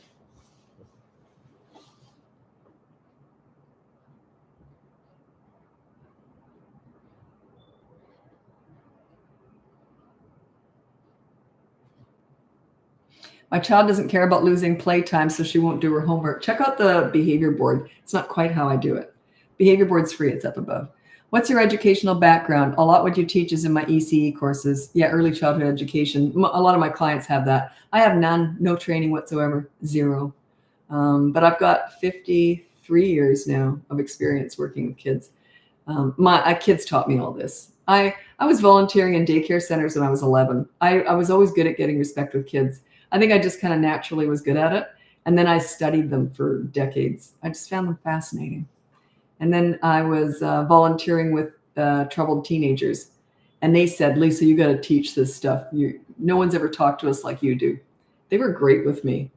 My child doesn't care about losing playtime, so she won't do her homework. Check out the behavior board. It's not quite how I do it. Behavior board's free. It's up above. What's your educational background? A lot what you teach is in my ECE courses. Yeah, early childhood education. A lot of my clients have that. I have none, no training whatsoever, 0. But I've got 53 years now of experience working with kids. My kids taught me all this. I was volunteering in daycare centers when I was 11. I was always good at getting respect with kids. I think I just kind of naturally was good at it. And then I studied them for decades. I just found them fascinating. And then I was volunteering with troubled teenagers. And they said, Lisa, you got to teach this stuff. No one's ever talked to us like you do. They were great with me.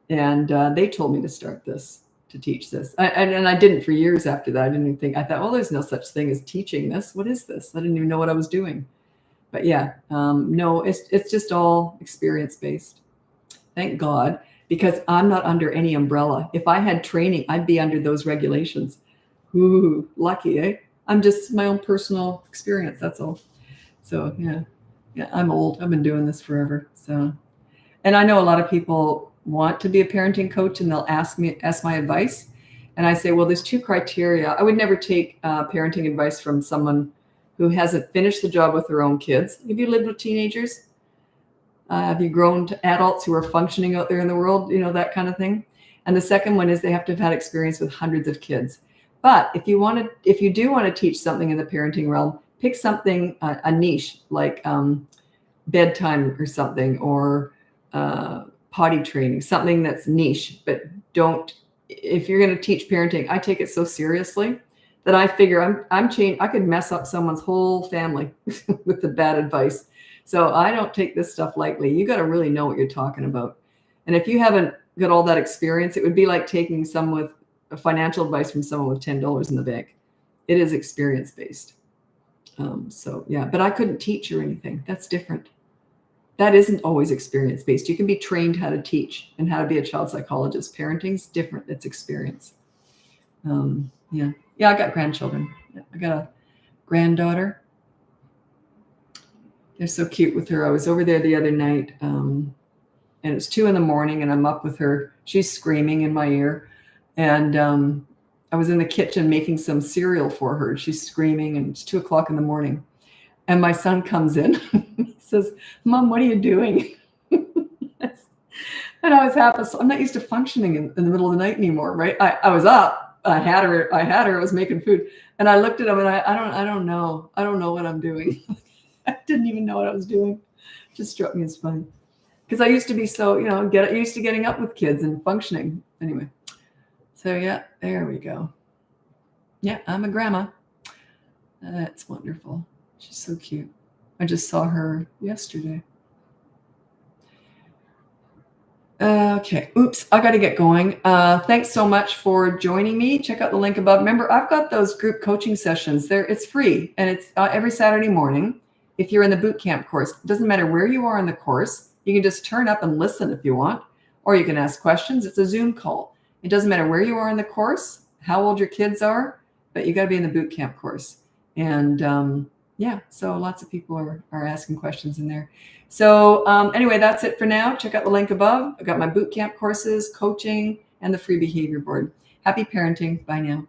And they told me to teach this. And I didn't for years after that. I didn't even think, I thought, well, there's no such thing as teaching this. What is this? I didn't even know what I was doing. But yeah, no, it's just all experience-based. Thank God, because I'm not under any umbrella. If I had training, I'd be under those regulations. Ooh, lucky, eh? I'm just my own personal experience. That's all. So yeah, I'm old. I've been doing this forever. So, and I know a lot of people want to be a parenting coach and they'll ask my advice. And I say, well, there's 2 criteria. I would never take parenting advice from someone who hasn't finished the job with their own kids. Have you lived with teenagers? Have you grown to adults who are functioning out there in the world? You know, that kind of thing. And the second one is they have to have had experience with hundreds of kids. But if you do want to teach something in the parenting realm, pick something, a niche, like bedtime or something, or potty training, something that's niche. But if you're going to teach parenting, I take it so seriously that I figure I could mess up someone's whole family with the bad advice. So I don't take this stuff lightly. You got to really know what you're talking about. And if you haven't got all that experience, it would be like taking someone with financial advice from someone with $10 in the bank. It is experience based. So yeah, but I couldn't teach or anything. That's different. That isn't always experience based. You can be trained how to teach and how to be a child psychologist. Parenting's different. It's experience. Yeah, I got grandchildren. Yeah, I got a granddaughter. They're so cute with her. I was over there the other night, and it was 2 a.m, and I'm up with her. She's screaming in my ear, and I was in the kitchen making some cereal for her. She's screaming, and it's 2 a.m, and my son comes in. He says, "Mom, what are you doing?" And I was I'm not used to functioning in the middle of the night anymore, right? I was up. I had her. I was making food, and I looked at him, and I don't know. I don't know what I'm doing. I didn't even know what I was doing. It just struck me as funny because I used to be so, get used to getting up with kids and functioning. Anyway, so yeah, there we go. Yeah, I'm a grandma. That's wonderful. She's so cute. I just saw her yesterday. Okay. Oops. I got to get going. Thanks so much for joining me. Check out the link above. Remember, I've got those group coaching sessions there. It's free, and it's every Saturday morning. If you're in the boot camp course, it doesn't matter where you are in the course. You can just turn up and listen if you want, or you can ask questions. It's a Zoom call. It doesn't matter where you are in the course, how old your kids are, but you got to be in the boot camp course. And yeah, so lots of people are asking questions in there. So anyway, that's it for now. Check out the link above. I've got my boot camp courses, coaching, and the free behavior board. Happy parenting. Bye now.